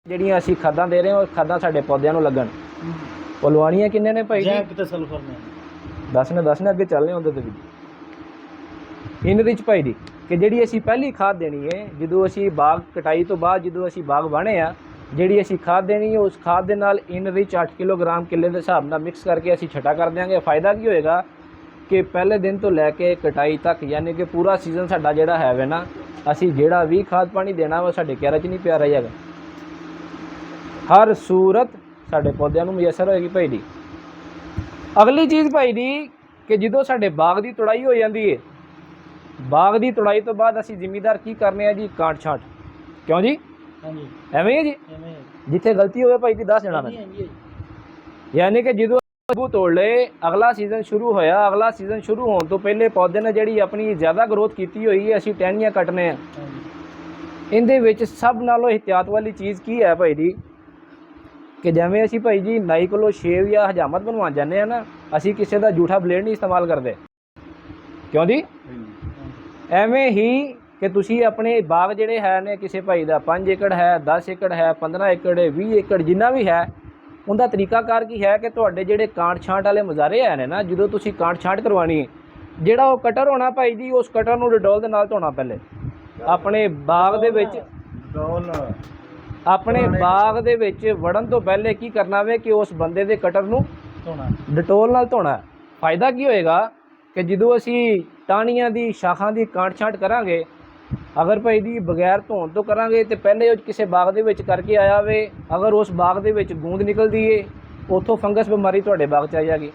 ਜਿਹੜੀਆਂ ਅਸੀਂ ਖਾਦਾਂ ਦੇ ਰਹੇ ਹਾਂ ਉਹ ਖਾਦਾਂ ਸਾਡੇ ਪੌਦਿਆਂ ਨੂੰ ਲੱਗਣ। ਉਹ ਲਵਾਉਣੀਆਂ ਕਿੰਨੇ ਨੇ ਭਾਈ ਜੀ? ਕਿਤੇ ਸਲਫਰ ਨੇ ਦੱਸ ਨੇ ਅੱਗੇ ਚੱਲਨੇ ਹੁੰਦੇ ਤੇ ਵੀ ਇਹਨਾਂ ਵਿੱਚ ਭਾਈ ਜੀ ਕਿ ਜਿਹੜੀ ਅਸੀਂ ਪਹਿਲੀ ਖਾਦ ਦੇਣੀ ਹੈ ਜਦੋਂ ਅਸੀਂ ਬਾਗ ਕਟਾਈ ਤੋਂ ਬਾਅਦ ਜਦੋਂ ਅਸੀਂ ਬਾਗ ਵਾਹਣੇ ਆ, ਜਿਹੜੀ ਅਸੀਂ ਖਾਦ ਦੇਣੀ ਹੈ ਉਸ ਖਾਦ ਦੇ ਨਾਲ ਇਨ ਵਿੱਚ 8 ਕਿਲੋਗ੍ਰਾਮ ਕਿੱਲੇ ਦੇ ਹਿਸਾਬ ਨਾਲ ਮਿਕਸ ਕਰਕੇ ਅਸੀਂ ਛਟਾ ਕਰ ਦਿਆਂਗੇ। ਫਾਇਦਾ ਕੀ ਹੋਏਗਾ ਕਿ ਪਹਿਲੇ ਦਿਨ ਤੋਂ ਲੈ ਕੇ ਕਟਾਈ ਤੱਕ ਯਾਨੀ ਕਿ ਪੂਰਾ ਸੀਜ਼ਨ ਸਾਡਾ ਜਿਹੜਾ ਹੈ ਵੇ ਨਾ, ਅਸੀਂ ਜਿਹੜਾ ਵੀ ਖਾਦ ਪਾਣੀ ਦੇਣਾ ਉਹ ਸਾਡੇ ਕਿਆਰੇ 'ਚ ਨਹੀਂ ਪਿਆ ਰਹੇਗਾ। ਹਰ ਸੂਰਤ ਸਾਡੇ ਪੌਦਿਆਂ ਨੂੰ ਮੁਯੱਸਰ ਹੋਏਗੀ ਭਾਈ ਜੀ। ਅਗਲੀ ਚੀਜ਼ ਭਾਈ ਜੀ ਕਿ ਜਦੋਂ ਸਾਡੇ ਬਾਗ ਦੀ ਤੁੜਾਈ ਹੋ ਜਾਂਦੀ ਹੈ, ਬਾਗ ਦੀ ਤੁੜਾਈ ਤੋਂ ਬਾਅਦ ਅਸੀਂ ਜ਼ਿਮੀਦਾਰ ਕੀ ਕਰਨੇ ਆ ਜੀ? ਕਾਂਟ ਛਾਂਟ। ਕਿਉਂ ਜੀ? ਹਾਂਜੀ ਐਵੇਂ ਹੈ ਜੀ। ਜਿੱਥੇ ਗਲਤੀ ਹੋਵੇ ਭਾਈ ਜੀ ਦੱਸ ਦੇਣਾ ਮੈਨੂੰ। ਯਾਨੀ ਕਿ ਜਦੋਂ ਬੂ ਤੋੜ ਲਏ, ਅਗਲਾ ਸੀਜ਼ਨ ਸ਼ੁਰੂ ਹੋਇਆ, ਅਗਲਾ ਸੀਜ਼ਨ ਸ਼ੁਰੂ ਹੋਣ ਤੋਂ ਪਹਿਲੇ ਪੌਦੇ ਨੇ ਜਿਹੜੀ ਆਪਣੀ ਜ਼ਿਆਦਾ ਗਰੋਥ ਕੀਤੀ ਹੋਈ ਹੈ ਅਸੀਂ ਟਹਿਣੀਆਂ ਕੱਟਨੇ ਆ। ਇਹਦੇ ਵਿੱਚ ਸਭ ਨਾਲੋਂ ਇਹਤਿਆਤ ਵਾਲੀ ਚੀਜ਼ ਕੀ ਹੈ ਭਾਈ ਜੀ ਕਿ ਜਿਵੇਂ ਅਸੀਂ ਭਾਈ ਜੀ ਨਾਈ ਕੋਲੋਂ ਸ਼ੇਵ ਜਾਂ ਹਜਾਮਤ ਬਣਵਾ ਜਾਂਦੇ ਆ ਨਾ, ਅਸੀਂ ਕਿਸੇ ਦਾ ਜੂਠਾ ਬਲੇਡ ਨਹੀਂ ਇਸਤੇਮਾਲ ਕਰਦੇ। ਕਿਉਂ ਜੀ? ਐਵੇਂ ਹੀ ਕਿ ਤੁਸੀਂ ਆਪਣੇ ਬਾਗ ਜਿਹੜੇ ਹੈ ਨੇ ਕਿਸੇ ਭਾਈ ਦਾ 5 ਏਕੜ ਹੈ, 10 ਏਕੜ ਹੈ, 15 ਏਕੜ ਹੈ, 20 ਏਕੜ ਜਿੰਨਾ ਵੀ ਹੈ, ਉਹਦਾ ਤਰੀਕਾਕਾਰ ਕੀ ਹੈ ਕਿ ਤੁਹਾਡੇ ਜਿਹੜੇ ਕਾਂਟ ਛਾਂਟ ਵਾਲੇ ਮੁਜ਼ਾਰੇ ਹੈ ਨੇ ਨਾ, ਜਦੋਂ ਤੁਸੀਂ ਕਾਂਟ ਛਾਂਟ ਕਰਵਾਉਣੀ ਹੈ, ਜਿਹੜਾ ਉਹ ਕਟਰ ਹੋਣਾ ਭਾਈ ਜੀ ਉਸ ਕਟਰ ਨੂੰ ਡਟੋਲ ਦੇ ਨਾਲ ਧੋਣਾ। ਪਹਿਲੇ ਆਪਣੇ ਬਾਗ ਦੇ ਵਿੱਚ ਵੜਨ ਤੋਂ ਪਹਿਲੇ ਕੀ ਕਰਨਾ ਵੇ ਕਿ ਉਸ ਬੰਦੇ ਦੇ ਕਟਰ ਨੂੰ ਡਟੋਲ ਨਾਲ ਧੋਣਾ। ਫਾਇਦਾ ਕੀ ਹੋਏਗਾ ਕਿ ਜਦੋਂ ਅਸੀਂ ਟਾਹਣੀਆਂ ਦੀ ਸ਼ਾਖਾਂ ਦੀ ਕਾਂਟ ਛਾਂਟ ਕਰਾਂਗੇ, ਅਗਰ ਭਾਈ ਜੀ ਬਗੈਰ ਧੋਣ ਤੋਂ ਕਰਾਂਗੇ ਤੇ ਪਹਿਲੇ ਉਹ ਕਿਸੇ ਬਾਗ ਦੇ ਵਿੱਚ ਕਰਕੇ ਆਇਆ ਵੇ, ਅਗਰ ਉਸ ਬਾਗ ਦੇ ਵਿੱਚ ਗੂੰਦ ਨਿਕਲਦੀ ਏ ਉੱਥੋਂ ਫੰਗਸ ਬਿਮਾਰੀ ਤੁਹਾਡੇ ਬਾਗ 'ਚ ਆ ਜਾਏਗੀ,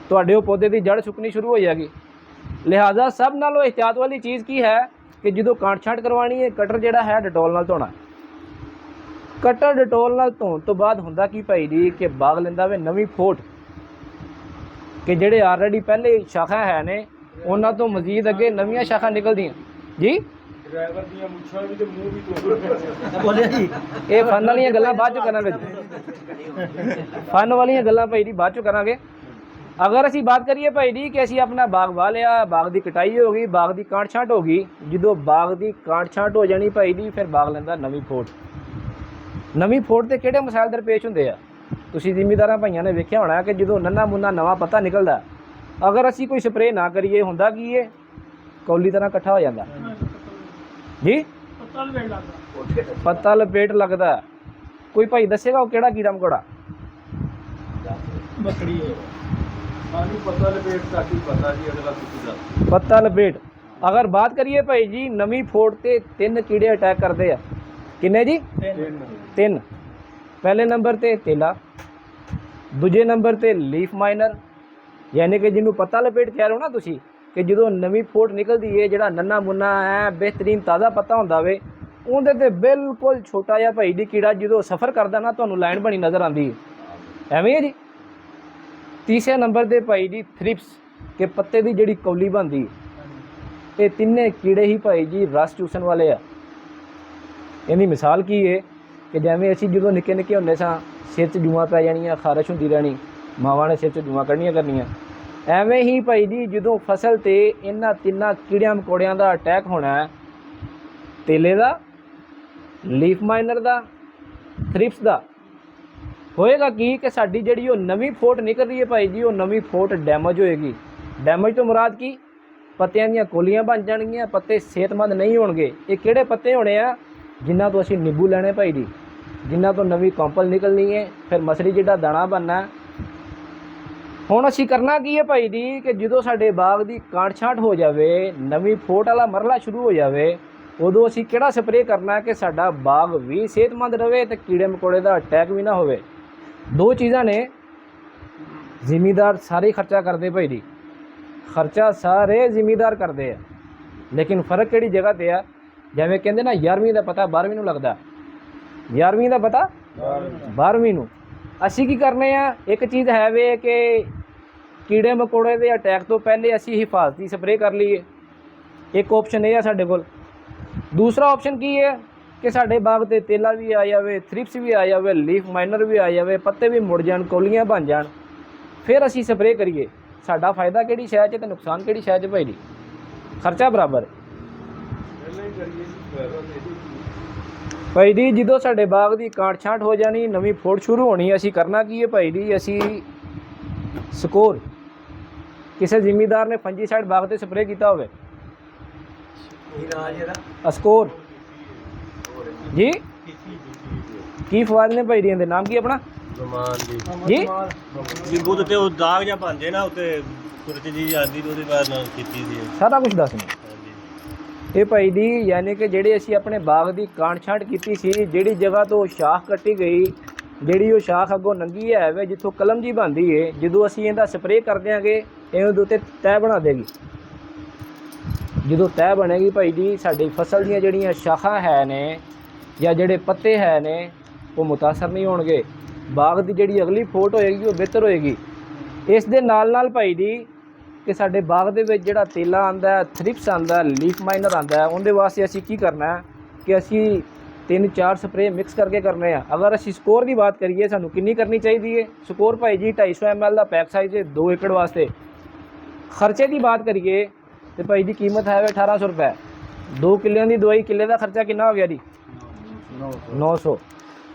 ਤੁਹਾਡੇ ਉਹ ਪੌਦੇ ਦੀ ਜੜ ਸੁੱਕਣੀ ਸ਼ੁਰੂ ਹੋ ਜਾਏਗੀ। ਲਿਹਾਜ਼ਾ ਸਭ ਨਾਲੋਂ ਇਹਤਿਆਤ ਵਾਲੀ ਚੀਜ਼ ਕੀ ਹੈ ਕਿ ਜਦੋਂ ਕਾਂਟ ਛਾਂਟ ਕਰਵਾਉਣੀ ਹੈ, ਕਟਰ ਜਿਹੜਾ ਹੈ ਡਟੋਲ ਨਾਲ ਧੋਣਾ। ਕਟਰ ਡਟੋਲ ਨਾਲ ਧੋਣ ਤੋਂ ਬਾਅਦ ਹੁੰਦਾ ਕੀ ਭਾਈ ਜੀ ਕਿ ਬਾਗ ਲੈਂਦਾ ਵੇ ਨਵੀਂ ਫੋਟ, ਕਿ ਜਿਹੜੇ ਆਲਰੇਡੀ ਪਹਿਲੇ ਸ਼ਾਖਾ ਹੈ ਨੇ ਉਹਨਾਂ ਤੋਂ ਮਜ਼ੀਦ ਅੱਗੇ ਨਵੀਆਂ ਸ਼ਾਖਾ ਨਿਕਲਦੀਆਂ ਜੀ। ਡਰਾਈਵਰ ਦੀਆਂ ਮੁੱਛਾਂ ਵੀ ਤੇ ਮੂੰਹ ਵੀ ਧੋ ਬੋਲਿਆ ਜੀ। ਇਹ ਫਨ ਵਾਲੀਆਂ ਗੱਲਾਂ ਬਾਅਦ 'ਚ ਕਰਾਂਗੇ, ਫਨ ਵਾਲੀਆਂ ਗੱਲਾਂ ਭਾਈ ਜੀ ਬਾਅਦ 'ਚ ਕਰਾਂਗੇ। ਅਗਰ ਅਸੀਂ ਬਾਤ ਕਰੀਏ ਭਾਈ ਜੀ ਕਿ ਅਸੀਂ ਆਪਣਾ ਬਾਗ ਵਾਹ ਲਿਆ, ਬਾਗ ਦੀ ਕਟਾਈ ਹੋ ਗਈ, ਬਾਗ ਦੀ ਕਾਂਟ ਛਾਂਟ ਹੋ ਗਈ, ਜਦੋਂ ਬਾਗ ਦੀ ਕਾਂਟ ਛਾਂਟ ਹੋ ਜਾਣੀ ਭਾਈ ਜੀ ਫਿਰ ਬਾਗ ਲੈਂਦਾ ਨਵੀਂ ਫੋਟ। ਨਵੀਂ ਫੋਟ 'ਤੇ ਕਿਹੜੇ ਮਸਾਇਲ ਦਰਪੇਸ਼ ਹੁੰਦੇ ਆ? ਤੁਸੀਂ ਜ਼ਿਮੀਦਾਰਾਂ ਭਾਈਆਂ ਨੇ ਵੇਖਿਆ ਹੋਣਾ ਕਿ ਜਦੋਂ ਨੰਨਾ ਮੁੰਨਾ ਨਵਾਂ ਪੱਤਾ ਨਿਕਲਦਾ, ਅਗਰ ਅਸੀਂ ਕੋਈ ਸਪਰੇਅ ਨਾ ਕਰੀਏ ਹੁੰਦਾ ਕੀ ਹੈ? ਕੌਲੀ ਤਰ੍ਹਾਂ ਇਕੱਠਾ ਹੋ ਜਾਂਦਾ ਜੀ, ਪੱਤਾ ਲਪੇਟ ਲੱਗਦਾ। ਕੋਈ ਭਾਈ ਦੱਸੇਗਾ ਉਹ ਕਿਹੜਾ ਕੀੜਾ ਮਕੌੜਾ? ਬੱਕਰੀ ਹੈ ਸਾਨੂੰ ਪਤਾ ਲਪੇਟ ਤੱਕ ਹੀ ਪਤਾ ਜੀ, ਅਗਲਾ ਤੁਸੀਂ ਦੱਸ। ਪੱਤਾ ਲਪੇਟ। ਅਗਰ ਬਾਤ ਕਰੀਏ ਭਾਈ ਜੀ ਨਵੀਂ ਫੋਟ ਤੇ 3 ਕੀੜੇ ਅਟੈਕ ਕਰਦੇ ਆ। ਕਿੰਨੇ ਜੀ? 3। ਪਹਿਲੇ ਨੰਬਰ ਤੇ ਤੇਲਾ, ਦੂਜੇ ਨੰਬਰ ਤੇ ਲੀਫ ਮਾਈਨਰ, ਯਾਨੀ ਕਿ ਜਿਹਨੂੰ ਪੱਤਾ ਲਪੇਟ ਕਹਿ ਰਹੇ ਹੋ ਨਾ ਤੁਸੀਂ, ਕਿ ਜਦੋਂ ਨਵੀਂ ਫੋਟ ਨਿਕਲਦੀ ਹੈ ਜਿਹੜਾ ਨੰਨਾ ਮੁੰਨਾ ਹੈ ਬਿਹਤਰੀਨ ਤਾਜ਼ਾ ਪੱਤਾ ਹੁੰਦਾ ਵੇ, ਉਹਦੇ ਤੇ ਬਿਲਕੁਲ ਛੋਟਾ ਜਿਹਾ ਭਾਈ ਜੀ ਕੀੜਾ ਜਦੋਂ ਸਫ਼ਰ ਕਰਦਾ ਨਾ ਤੁਹਾਨੂੰ ਲਾਈਨ ਬਣੀ ਨਜ਼ਰ ਆਉਂਦੀ ਹੈ। ਐਵੇਂ ਹੈ ਜੀ। ਤੀਸਰੇ ਨੰਬਰ ਤੇ ਭਾਈ ਜੀ ਥ੍ਰਿਪਸ, ਕਿ ਪੱਤੇ ਦੀ ਜਿਹੜੀ ਕੌਲੀ ਬਣਦੀ, ਇਹ ਤਿੰਨੇ ਕੀੜੇ ਹੀ ਭਾਈ ਜੀ ਰਸ ਚੂਸਣ ਵਾਲੇ ਆ। ਇਹਦੀ ਮਿਸਾਲ ਕੀ ਹੈ ਕਿ ਜਿਵੇਂ ਅਸੀਂ ਜਦੋਂ ਨਿੱਕੇ ਨਿੱਕੇ ਹੁੰਦੇ ਸਾਂ ਸਿਰ 'ਚ ਜੂਆਂ ਪੈ ਜਾਣੀਆਂ, ਖਾਰਸ਼ ਹੁੰਦੀ ਰਹਿਣੀ, ਮਾਵਾਂ ਨੇ ਸਿਰ 'ਚ ਜੂਆਂ ਕੱਢਣੀਆਂ ਕਰਨੀਆਂ। ਐਵੇਂ ਹੀ ਭਾਈ ਜੀ ਜਦੋਂ ਫਸਲ 'ਤੇ ਇਹਨਾਂ ਤਿੰਨਾਂ ਕੀੜਿਆਂ ਮਕੌੜਿਆਂ ਦਾ ਅਟੈਕ ਹੋਣਾ, ਤੇਲੇ ਦਾ, ਲੀਫ ਮਾਈਨਰ ਦਾ, ਥ੍ਰਿਪਸ ਦਾ, ਹੋਏਗਾ ਕੀ ਕਿ ਸਾਡੀ ਜਿਹੜੀ ਉਹ ਨਵੀਂ ਫੋਟ ਨਿਕਲ ਰਹੀ ਹੈ ਭਾਈ ਜੀ ਉਹ ਨਵੀਂ ਫੋਟ ਡੈਮੇਜ ਹੋਏਗੀ। ਡੈਮੇਜ ਤੋਂ ਮੁਰਾਦ ਕੀ? ਪੱਤਿਆਂ ਦੀਆਂ ਕੋਲੀਆਂ ਬਣ ਜਾਣਗੀਆਂ, ਪੱਤੇ ਸਿਹਤਮੰਦ ਨਹੀਂ ਹੋਣਗੇ। ਇਹ ਕਿਹੜੇ ਪੱਤੇ ਹੋਣੇ ਆ? ਜਿਨ੍ਹਾਂ ਤੋਂ ਅਸੀਂ ਨਿੰਬੂ ਲੈਣੇ ਭਾਈ ਜੀ, ਜਿਨ੍ਹਾਂ ਤੋਂ ਨਵੀਂ ਕੰਪਲ ਨਿਕਲਣੀ ਹੈ, ਫਿਰ ਮਸਲੀ ਜਿਹੜਾ ਦਾਣਾ ਬਣਨਾ। ਹੁਣ ਅਸੀਂ ਕਰਨਾ ਕੀ ਹੈ ਭਾਈ ਜੀ ਕਿ ਜਦੋਂ ਸਾਡੇ ਬਾਗ ਦੀ ਕਾਂਟ ਛਾਂਟ ਹੋ ਜਾਵੇ, ਨਵੀਂ ਫੋਟ ਵਾਲਾ ਮਰਲਾ ਸ਼ੁਰੂ ਹੋ ਜਾਵੇ, ਉਦੋਂ ਅਸੀਂ ਕਿਹੜਾ ਸਪਰੇਅ ਕਰਨਾ ਕਿ ਸਾਡਾ ਬਾਗ ਵੀ ਸਿਹਤਮੰਦ ਰਹੇ ਤੇ ਕੀੜੇ ਮਕੌੜੇ ਦਾ ਅਟੈਕ ਵੀ ਨਾ ਹੋਵੇ। 2 ਚੀਜ਼ਾਂ ਨੇ। ਜ਼ਿਮੀਦਾਰ ਸਾਰੇ ਖਰਚਾ ਕਰਦੇ ਭਾਈ ਜੀ, ਖਰਚਾ ਸਾਰੇ ਜ਼ਿਮੀਦਾਰ ਕਰਦੇ ਆ, ਲੇਕਿਨ ਫਰਕ ਕਿਹੜੀ ਜਗ੍ਹਾ 'ਤੇ ਆ? ਜਿਵੇਂ ਕਹਿੰਦੇ ਨਾ 11ਵੀਂ ਦਾ ਪਤਾ 12ਵੀਂ ਨੂੰ ਲੱਗਦਾ, 11ਵੀਂ ਦਾ ਪਤਾ 12ਵੀਂ ਨੂੰ। ਅਸੀਂ ਕੀ ਕਰਨੇ ਆ? ਇੱਕ ਚੀਜ਼ ਹੈ ਵੇ ਕਿ ਕੀੜੇ ਮਕੌੜੇ ਦੇ ਅਟੈਕ ਤੋਂ ਪਹਿਲੇ ਅਸੀਂ ਹਿਫਾਜ਼ਤੀ ਸਪਰੇਅ ਕਰ ਲਈਏ। ਇੱਕ ਆਪਸ਼ਨ ਇਹ ਆ ਸਾਡੇ ਕੋਲ। ਦੂਸਰਾ ਆਪਸ਼ਨ ਕੀ ਹੈ ਕਿ ਸਾਡੇ ਬਾਗ 'ਤੇ ਤੇਲਾ ਵੀ ਆ ਜਾਵੇ, ਥ੍ਰਿਪਸ ਵੀ ਆ ਜਾਵੇ, ਲੀਫ ਮਾਈਨਰ ਵੀ ਆ ਜਾਵੇ, ਪੱਤੇ ਵੀ ਮੁੜ ਜਾਣ, ਕੌਲੀਆਂ ਬਣ ਜਾਣ, ਫਿਰ ਅਸੀਂ ਸਪਰੇਅ ਕਰੀਏ। ਸਾਡਾ ਫਾਇਦਾ ਕਿਹੜੀ ਸ਼ੈ 'ਚ ਤੇ ਨੁਕਸਾਨ ਕਿਹੜੀ ਸ਼ੈ 'ਚ ਭਾਈ ਜੀ? ਖਰਚਾ ਬਰਾਬਰ। ਭਾਈ ਜੀ ਜਦੋਂ ਸਾਡੇ ਬਾਗ ਦੀ ਕਾਟ ਛਾਂਟ ਹੋ ਜਾਣੀ, ਨਵੀਂ ਫੋੜ ਸ਼ੁਰੂ ਹੋਣੀ, ਅਸੀਂ ਕਰਨਾ ਕੀ ਹੈ ਭਾਈ ਜੀ, ਅਸੀਂ ਸਕੋਰ ਕਿਸੇ ਜ਼ਿਮੀਦਾਰ ਨੇ ਫੰਜੀਸਾਈਡ ਬਾਗ ਤੇ ਸਪਰੇਅ ਕੀਤਾ ਹੋਵੇ, ਸਕੋਰ ਜੀ ਕੀ ਫਵਾਦ ਨੇ ਭਾਈ ਜੀ ਇਹਦੇ ਨਾਮ ਕੀ ਆਪਣਾ ਜੀ ਨਿੰਬੂ ਤੇ ਉਹ ਦਾਗ ਜਾਂ ਭਾਂਦੇ ਨਾ ਉੱਤੇ ਕੁਰਚ ਜੀ ਆਂਦੀ ਉਹਦੇ ਬਾਅਦ ਨਾਲ ਕੀਤੀ ਸੀ ਸਾਰਾ ਕੁਝ ਦੱਸਣਾ ਇਹ ਭਾਈ ਜੀ। ਯਾਨੀ ਕਿ ਜਿਹੜੇ ਅਸੀਂ ਆਪਣੇ ਬਾਗ ਦੀ ਕਾਟ ਛਾਂਟ ਕੀਤੀ ਸੀ, ਜਿਹੜੀ ਜਗ੍ਹਾ ਤੋਂ ਸ਼ਾਖ ਕੱਟੀ ਗਈ, ਜਿਹੜੀ ਉਹ ਸ਼ਾਖ ਅੱਗੋਂ ਨੰਗੀ ਹੈ ਵੇ ਜਿੱਥੋਂ ਕਲਮ ਜੀ ਬਣਦੀ ਏ, ਜਦੋਂ ਅਸੀਂ ਇਹਦਾ ਸਪਰੇਅ ਕਰ ਦਿਆਂਗੇ ਇਹ ਉਹਦੇ ਉੱਤੇ ਤਹਿ ਬਣਾ ਦੇਗੀ। ਜਦੋਂ ਤਹਿ ਬਣੇਗੀ ਭਾਈ ਜੀ ਸਾਡੀ ਫਸਲ ਦੀਆਂ ਜਿਹੜੀਆਂ ਸ਼ਾਖਾਂ ਹੈ ਨੇ ਜਾਂ ਜਿਹੜੇ ਪੱਤੇ ਹੈ ਨੇ ਉਹ ਮੁਤਾਸਰ ਨਹੀਂ ਹੋਣਗੇ, ਬਾਗ ਦੀ ਜਿਹੜੀ ਅਗਲੀ ਫੋਟ ਹੋਏਗੀ ਉਹ ਬਿਹਤਰ ਹੋਏਗੀ। ਇਸ ਦੇ ਨਾਲ ਨਾਲ ਭਾਈ ਜੀ ਕਿ ਸਾਡੇ ਬਾਗ ਦੇ ਵਿੱਚ ਜਿਹੜਾ ਤੇਲਾ ਆਂਦਾ, ਥ੍ਰਿਪਸ ਆਂਦਾ, ਲੀਫ ਮਾਈਨਰ ਆਂਦਾ, ਉਹਦੇ ਵਾਸਤੇ ਅਸੀਂ ਕੀ ਕਰਨਾ ਹੈ ਕਿ ਅਸੀਂ 3-4 ਸਪਰੇਅ ਮਿਕਸ ਕਰਕੇ ਕਰਨੇ ਆ। ਅਗਰ ਅਸੀਂ ਸਕੋਰ ਦੀ ਬਾਤ ਕਰੀਏ ਸਾਨੂੰ ਕਿੰਨੀ ਕਰਨੀ ਚਾਹੀਦੀ ਹੈ ਸਕੋਰ ਭਾਈ ਜੀ 250 ml ਦਾ ਪੈਕ ਸਾਈਜ਼ ਹੈ 2 ਏਕੜ ਵਾਸਤੇ। ਖਰਚੇ ਦੀ ਬਾਤ ਕਰੀਏ ਤੇ ਭਾਈ ਦੀ ਕੀਮਤ ਹੈ 1800 ਰੁਪਏ। 2 ਕਿੱਲਿਆਂ ਦੀ ਦਵਾਈ, ਕਿੱਲੇ ਦਾ ਖਰਚਾ ਕਿੰਨਾ ਹੋ ਗਿਆ ਜੀ 900।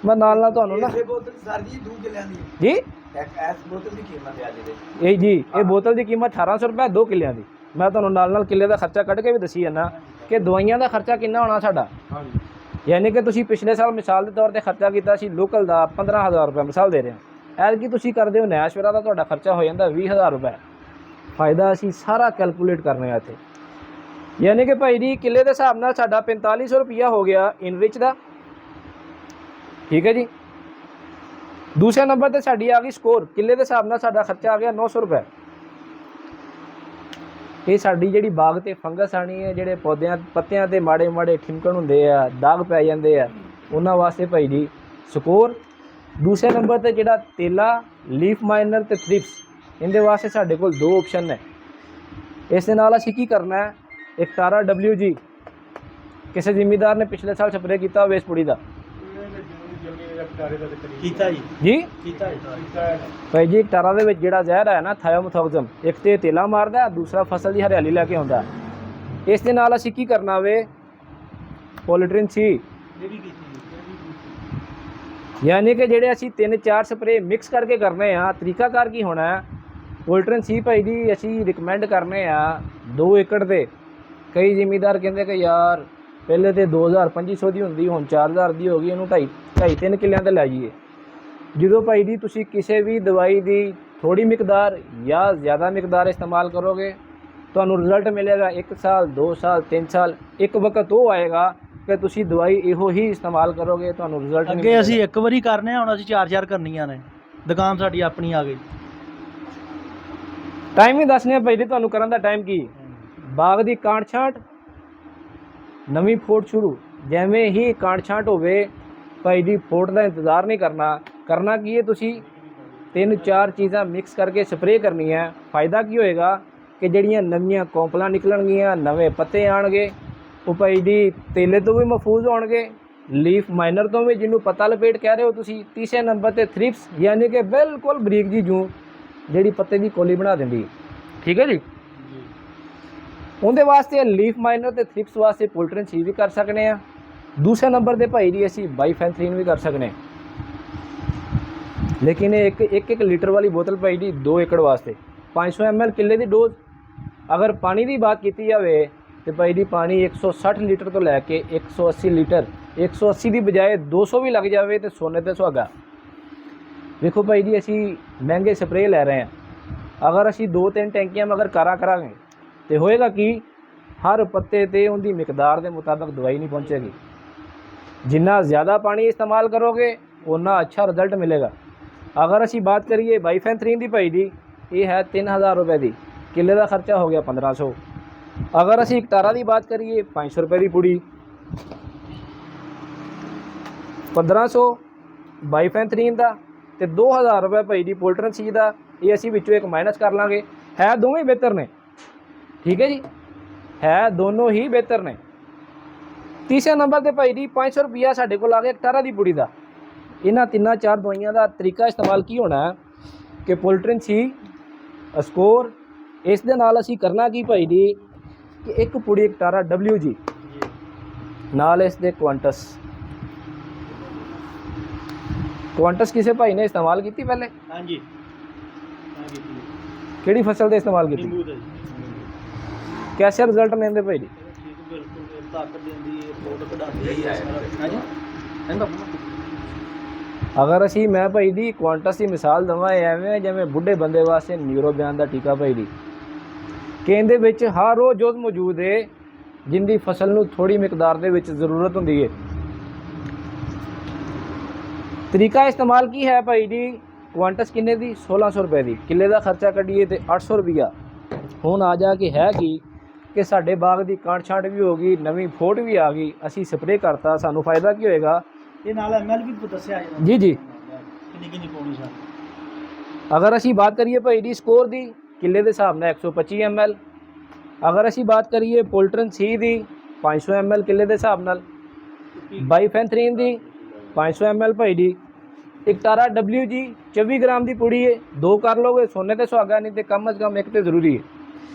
ਮੈਂ ਨਾਲ ਨਾਲ ਤੁਹਾਨੂੰ ਨਾ ਸਰ ਜੀ 2 ਕਿੱਲਿਆਂ ਦੀ ਜੀ ਇਸ ਬੋਤਲ ਦੀ ਕੀਮਤ ਹੈ ਜੀ ਇਹ ਜੀ ਇਹ ਬੋਤਲ ਦੀ ਕੀਮਤ 1800 ਰੁਪਏ 2 ਕਿੱਲਿਆਂ ਦੀ। ਮੈਂ ਤੁਹਾਨੂੰ ਨਾਲ ਨਾਲ ਕਿੱਲੇ ਦਾ ਖਰਚਾ ਕੱਢ ਕੇ ਵੀ ਦੱਸੀ ਜਾਂਦਾ ਕਿ ਦਵਾਈਆਂ ਦਾ ਖਰਚਾ ਕਿੰਨਾ ਹੋਣਾ ਸਾਡਾ। ਯਾਨੀ ਕਿ ਤੁਸੀਂ ਪਿਛਲੇ ਸਾਲ ਮਿਸਾਲ ਦੇ ਤੌਰ ਤੇ ਖਰਚਾ ਕੀਤਾ ਸੀ ਲੋਕਲ ਦਾ 15000 ਰੁਪਏ ਮਿਸਾਲ ਦੇ ਰਹੇ ਹਾਂ, ਐਤਕੀ ਤੁਸੀਂ ਕਰਦੇ ਹੋ ਨੈਸ਼ਵਰਾ ਦਾ ਤੁਹਾਡਾ ਖਰਚਾ ਹੋ ਜਾਂਦਾ 20000 ਰੁਪਏ। ਫਾਇਦਾ ਅਸੀਂ ਸਾਰਾ ਕੈਲਕੂਲੇਟ ਕਰਨੇ ਆ ਇੱਥੇ। ਯਾਨੀ ਕਿ ਭਾਈ ਜੀ ਕਿੱਲੇ ਦੇ ਹਿਸਾਬ ਨਾਲ ਸਾਡਾ 4500 ਰੁਪਈਆ ਹੋ ਗਿਆ ਇਨਰਿਚ ਦਾ, ਠੀਕ ਹੈ ਜੀ। ਦੂਸਰੇ ਨੰਬਰ ਤੇ ਸਾਡੀ ਆ ਗਈ ਸਕੋਰ, ਕਿੱਲੇ ਦੇ ਹਿਸਾਬ ਨਾਲ ਸਾਡਾ ਖਰਚਾ ਆ ਗਿਆ 900 ਰੁਪਏ। ਇਹ ਸਾਡੀ ਜਿਹੜੀ ਬਾਗ ਤੇ ਫੰਗਸ ਆਣੀ ਹੈ, ਜਿਹੜੇ ਪੌਦਿਆਂ ਪੱਤਿਆਂ ਤੇ ਮਾੜੇ ਮਾੜੇ ਠਿਮਕਣ ਹੁੰਦੇ ਆ, ਦਾਗ ਪੈ ਜਾਂਦੇ ਆ, ਉਹਨਾਂ ਵਾਸਤੇ ਭਾਈ ਜੀ ਸਕੋਰ। ਦੂਸਰੇ ਨੰਬਰ ਤੇ ਜਿਹੜਾ ਤੇਲਾ, ਲੀਫ ਮਾਈਨਰ ਤੇ ਥ੍ਰਿਪਸ, ਇਹਦੇ ਵਾਸਤੇ ਸਾਡੇ ਕੋਲ 2 ਆਪਸ਼ਨ ਨੇ। ਇਸ ਦੇ ਨਾਲ ਅਸੀਂ ਕੀ ਕਰਨਾ ਹੈ, ਇੱਕ ਤਾਰਾ WG ਕਿਸੇ ਜ਼ਿਮੀਦਾਰ ਨੇ ਪਿਛਲੇ ਸਾਲ ਸਪਰੇਅ ਕੀਤਾ ਹੋਵੇ ਇਸ ਪੁੜੀ ਦਾ ਕੀਤਾ ਜੀ ਕੀਤਾ ਭਾਈ ਜੀ ਟਾਰਾ ਦੇ ਵਿੱਚ ਜਿਹੜਾ ਜ਼ਹਿਰ ਹੈ ਨਾ ਥਾਇਓਮੈਥੋਕਸਮ, ਇੱਕ ਤੇ ਤੇਲਾ ਮਾਰਦਾ, ਦੂਸਰਾ ਫਸਲ ਦੀ ਹਰਿਆਲੀ ਲੈ ਕੇ ਆਉਂਦਾ। ਇਸ ਦੇ ਨਾਲ ਅਸੀਂ ਕੀ ਕਰਨਾ ਵੇ ਪੋਲੀਟ੍ਰਿਨ ਸੀ, ਯਾਨੀ ਕਿ ਜਿਹੜੇ ਅਸੀਂ 3-4 ਸਪਰੇਅ ਮਿਕਸ ਕਰਕੇ ਕਰਨੇ ਆ। ਤਰੀਕਾਕਾਰ ਕੀ ਹੋਣਾ ਹੈ, ਪੋਲੀਟ੍ਰਿਨ ਸੀ ਭਾਈ ਜੀ ਅਸੀਂ ਰਿਕਮੈਂਡ ਕਰਨੇ ਆ 2 ਏਕੜ ਤੇ। ਕਈ ਜ਼ਿਮੀਦਾਰ ਕਹਿੰਦੇ ਕਿ ਯਾਰ ਪਹਿਲੇ ਤੇ 2500 ਦੀ ਹੁੰਦੀ, ਹੁਣ 4000 ਦੀ ਹੋ ਗਈ, ਇਹਨੂੰ 2.5-3 ਕਿੱਲਿਆਂ ਤੇ ਲੈ ਜਾਈਏ। ਜਦੋਂ ਭਾਈ ਜੀ ਤੁਸੀਂ ਕਿਸੇ ਵੀ ਦਵਾਈ ਦੀ ਥੋੜੀ ਮਿਕਦਾਰ ਜਾਂ ਜ਼ਿਆਦਾ ਮਿਕਦਾਰ ਇਸਤੇਮਾਲ ਕਰੋਗੇ ਤੁਹਾਨੂੰ ਰਿਜ਼ਲਟ ਮਿਲੇਗਾ 1 ਸਾਲ 2 ਸਾਲ 3 ਸਾਲ। ਇੱਕ ਵਕਤ ਉਹ ਆਏਗਾ ਕਿ ਤੁਸੀਂ ਦਵਾਈ ਇਹੋ ਹੀ ਇਸਤੇਮਾਲ ਕਰੋਗੇ ਤੁਹਾਨੂੰ ਰਿਜ਼ਲਟ ਨਹੀਂ ਅੱਗੇ ਅਸੀਂ ਇੱਕ ਵਾਰੀ ਕਰਨੇ ਆ, ਹੁਣ ਅਸੀਂ 4-4 ਕਰਨੀਆਂ ਨੇ। ਦੁਕਾਨ ਸਾਡੀ ਆਪਣੀ ਆ ਗਈ। ਟਾਈਮ ਹੀ ਦੱਸਨੇ ਭਾਈ ਜੀ ਤੁਹਾਨੂੰ ਕਰਨ ਦਾ ਟਾਈਮ ਕੀ, ਬਾਗ ਦੀ ਕਾਟ ਛਾਂਟ ਨਵੀਂ ਫੋਟ ਸ਼ੁਰੂ, ਜਿਵੇਂ ਹੀ ਕਾਟ ਛਾਂਟ ਹੋਵੇ ਭਾਈ ਜੀ ਫੋਟ ਦਾ ਇੰਤਜ਼ਾਰ ਨਹੀਂ ਕਰਨਾ। ਕਰਨਾ ਕੀ ਹੈ, ਤੁਸੀਂ 3-4 ਚੀਜ਼ਾਂ ਮਿਕਸ ਕਰਕੇ ਸਪਰੇਅ ਕਰਨੀ ਹੈ। ਫਾਇਦਾ ਕੀ ਹੋਏਗਾ ਕਿ ਜਿਹੜੀਆਂ ਨਵੀਆਂ ਕੌਂਪਲਾਂ ਨਿਕਲਣਗੀਆਂ, ਨਵੇਂ ਪੱਤੇ ਆਣਗੇ, ਉਹ ਭਾਈ ਜੀ ਤੇਲੇ ਤੋਂ ਵੀ ਮਹਿਫੂਜ਼ ਹੋਣਗੇ, ਲੀਫ ਮਾਈਨਰ ਤੋਂ ਵੀ, ਜਿਹਨੂੰ ਪੱਤਾ ਲਪੇਟ ਕਹਿ ਰਹੇ ਹੋ ਤੁਸੀਂ। ਤੀਸਰੇ ਨੰਬਰ ਤੇ ਥ੍ਰਿਪਸ, ਯਾਨੀ ਕਿ ਬਿਲਕੁਲ ਬਰੀਕ ਜੀ ਜੂੰ ਜਿਹੜੀ ਪੱਤੇ ਦੀ ਕੋਲੀ ਬਣਾ ਦਿੰਦੀ ਹੈ, ਠੀਕ ਹੈ ਜੀ। ਉਹਦੇ ਵਾਸਤੇ ਲੀਫ ਮਾਈਨਰ ਤੇ ਥ੍ਰਿਪਸ ਵਾਸਤੇ ਪੋਲੀਟ੍ਰਿਨ ਸੀ ਵੀ ਕਰ ਸਕਨੇ ਆ। ਦੂਸਰੇ ਨੰਬਰ ਤੇ ਭਾਈ ਜੀ ਅਸੀਂ ਬਾਈਫੈਂਥਰੀਨ ਵੀ ਕਰ ਸਕਨੇ, ਲੇਕਿਨ ਇਹ ਇੱਕ ਲੀਟਰ ਵਾਲੀ ਬੋਤਲ ਭਾਈ ਜੀ 2 ਏਕੜ ਵਾਸਤੇ 500 ml ਕਿੱਲੇ ਦੀ ਡੋਜ਼। ਅਗਰ ਪਾਣੀ ਦੀ ਬਾਤ ਕੀਤੀ ਜਾਵੇ ਤੇ ਭਾਈ ਜੀ ਪਾਣੀ 160 ਲੀਟਰ ਤੋਂ ਲੈ ਕੇ 180 ਲੀਟਰ, 180 ਦੀ ਬਜਾਏ 200 ਵੀ ਲੱਗ ਜਾਵੇ ਤੇ ਸੋਨੇ ਤੇ ਸੁਹਾਗਾ। ਦੇਖੋ ਭਾਈ ਜੀ ਅਸੀਂ ਮਹਿੰਗੇ ਸਪਰੇਅ ਲੈ ਰਹੇ ਹਾਂ, ਅਗਰ ਅਸੀਂ 2-3 ਟੈਂਕੀਆਂ ਮਗਰ ਕਰਾਂਗੇ ਤੇ ਹੋਏਗਾ ਕਿ ਹਰ ਪੱਤੇ ਤੇ ਉਹਦੀ ਮਿਕਦਾਰ ਦੇ ਮੁਤਾਬਕ ਦਵਾਈ ਨਹੀਂ ਪਹੁੰਚੇਗੀ। ਜਿੰਨਾ ਜ਼ਿਆਦਾ ਪਾਣੀ ਇਸਤੇਮਾਲ ਕਰੋਗੇ ਉਨਾ ਅੱਛਾ ਰਿਜ਼ਲਟ ਮਿਲੇਗਾ। ਅਗਰ ਅਸੀਂ ਬਾਤ ਕਰੀਏ ਬਾਈਫੈਂਥਰੀਨ ਦੀ ਭਾਈ ਜੀ ਇਹ ਹੈ 3000 ਰੁਪਏ ਦੀ, ਕਿੱਲੇ ਦਾ ਖਰਚਾ ਹੋ ਗਿਆ 1500। ਅਗਰ ਅਸੀਂ ਇੱਕ ਤਾਰਾ ਦੀ ਬਾਤ ਕਰੀਏ 500 ਰੁਪਏ ਦੀ ਪੁੜੀ, 1500 ਬਾਈਫੈਂਥਰੀਨ ਦਾ ਤੇ 2000 ਰੁਪਏ ਭਾਈ ਜੀ ਪੋਲੀਟ੍ਰਿਨ ਸੀ ਦਾ। ਇਹ ਅਸੀਂ ਵਿੱਚੋਂ ਇੱਕ ਮਾਈਨਸ ਕਰ ਲਾਂਗੇ। ਹੈ ਦੋਵੇਂ ਬਿਹਤਰ ਨੇ, ਠੀਕ ਹੈ ਜੀ, ਹੈ ਦੋਨੋਂ ਹੀ ਬਿਹਤਰ ਨੇ। ਤੀਸਰੇ ਨੰਬਰ ਤੇ ਭਾਈ ਜੀ 500 ਰੁਪਈਆ ਸਾਡੇ ਕੋਲ ਆ ਗਿਆ ਤਾਰਾ ਦੀ ਪੁੜੀ ਦਾ। ਇਹਨਾਂ 3-4 ਦਵਾਈਆਂ ਦਾ ਤਰੀਕਾ ਇਸਤੇਮਾਲ ਕੀ ਹੋਣਾ ਹੈ ਕਿ ਪੋਲੀਟ੍ਰਿਨ ਸੀ, ਸਕੋਰ, ਇਸ ਦੇ ਨਾਲ ਅਸੀਂ ਕਰਨਾ ਕੀ ਭਾਈ ਜੀ ਕਿ ਇੱਕ ਪੁੜੀ ਇੱਕ ਤਾਰਾ WG ਨਾਲ ਇਸ ਦੇ ਕੁਆਂਟਸ ਕੁਆਂਟਸ ਕਿਸੇ ਭਾਈ ਨੇ ਇਸਤੇਮਾਲ ਕੀਤੀ ਪਹਿਲੇ? ਹਾਂਜੀ ਕਿਹੜੀ ਫਸਲ ਤੇ ਇਸਤੇਮਾਲ ਕੀਤੀ? ਨਿੰਬੂ ਦਾ ਜੀ ਕੈਸੇ ਰਿਜ਼ਲਟ ਲੈਂਦੇ ਭਾਈ ਜੀ? ਠੀਕ ਬਿਲਕੁਲ ਤਾਕਤ ਦਿੰਦੀ ਹੈ, ਫੋਟ ਕਢਾਉਂਦੀ ਹੈ ਸਾਰਾ। ਹਾਂਜੀ ਕਹਿੰਦਾ ਅਗਰ ਅਸੀਂ ਮੈਂ ਭਾਈ ਦੀ ਕੁਆਂਟਸ ਦੀ ਮਿਸਾਲ ਦੇਵਾਂ, ਐਵੇਂ ਜਿਵੇਂ ਬੁੱਢੇ ਬੰਦੇ ਵਾਸਤੇ ਨਿਊਰੋਬਿਆਨ ਦਾ ਟੀਕਾ ਭਾਈ ਦੀ, ਕਿ ਇਹਦੇ ਵਿੱਚ ਹਰ ਉਹ ਜੋਤ ਮੌਜੂਦ ਹੈ ਜਿੰਦੀ ਫਸਲ ਨੂੰ ਥੋੜੀ ਮਿਕਦਾਰ ਦੇ ਵਿੱਚ ਜ਼ਰੂਰਤ ਹੁੰਦੀ ਹੈ। ਤਰੀਕਾ ਇਸਤੇਮਾਲ ਕੀ ਹੈ ਭਾਈ ਜੀ? ਕੁਆਂਟਸ ਕਿੰਨੇ ਦੀ? 1600 ਰੁਪਏ ਦੀ। ਕਿੱਲੇ ਦਾ ਖਰਚਾ ਕੱਢੀਏ ਤੇ 800 ਰੁਪਈਆ। ਹੁਣ ਆ ਜਾ ਕੇ ਹੈ ਕਿ ਸਾਡੇ ਬਾਗ ਦੀ ਕਾਂਟ ਛਾਂਟ ਵੀ ਹੋ ਗਈ, ਨਵੀਂ ਫੋਟ ਵੀ ਆ ਗਈ, ਅਸੀਂ ਸਪਰੇਅ ਕਰਤਾ, ਸਾਨੂੰ ਫਾਇਦਾ ਕੀ ਹੋਏਗਾ? ਇਹ ਨਾਲ ਐਮਐਲ ਵੀ ਦੱਸਿਆ ਜੀ ਜੀ। ਕਿੰਨੀ ਕਿੰਨੀ ਪਾਉਣੀ ਸਰ? ਅਗਰ ਅਸੀਂ ਬਾਤ ਕਰੀਏ ਭਾਈ ਦੀ ਸਕੋਰ ਦੀ, ਕਿੱਲੇ ਦੇ ਹਿਸਾਬ ਨਾਲ 125 ml। ਅਗਰ ਅਸੀਂ ਬਾਤ ਕਰੀਏ ਪੋਲਟਰਨ ਸੀ ਦੀ 500 ml ਕਿੱਲੇ ਦੇ ਹਿਸਾਬ ਨਾਲ, ਬਾਈਫੈਂਥਰੀਨ ਦੀ 500 ml ਭਾਈ ਦੀ, ਇਕਤਾਰਾ WG 24 ਗ੍ਰਾਮ ਦੀ ਪੁੜੀ ਹੈ, 2 ਕਰ ਲੋਗੇ ਸੋਨੇ ਤੇ ਸੁਹਾਗਾ, ਨਹੀਂ ਤੇ ਕਮ ਅਜ਼ ਕਮ 1 ਤੇ ਜ਼ਰੂਰੀ ਹੈ।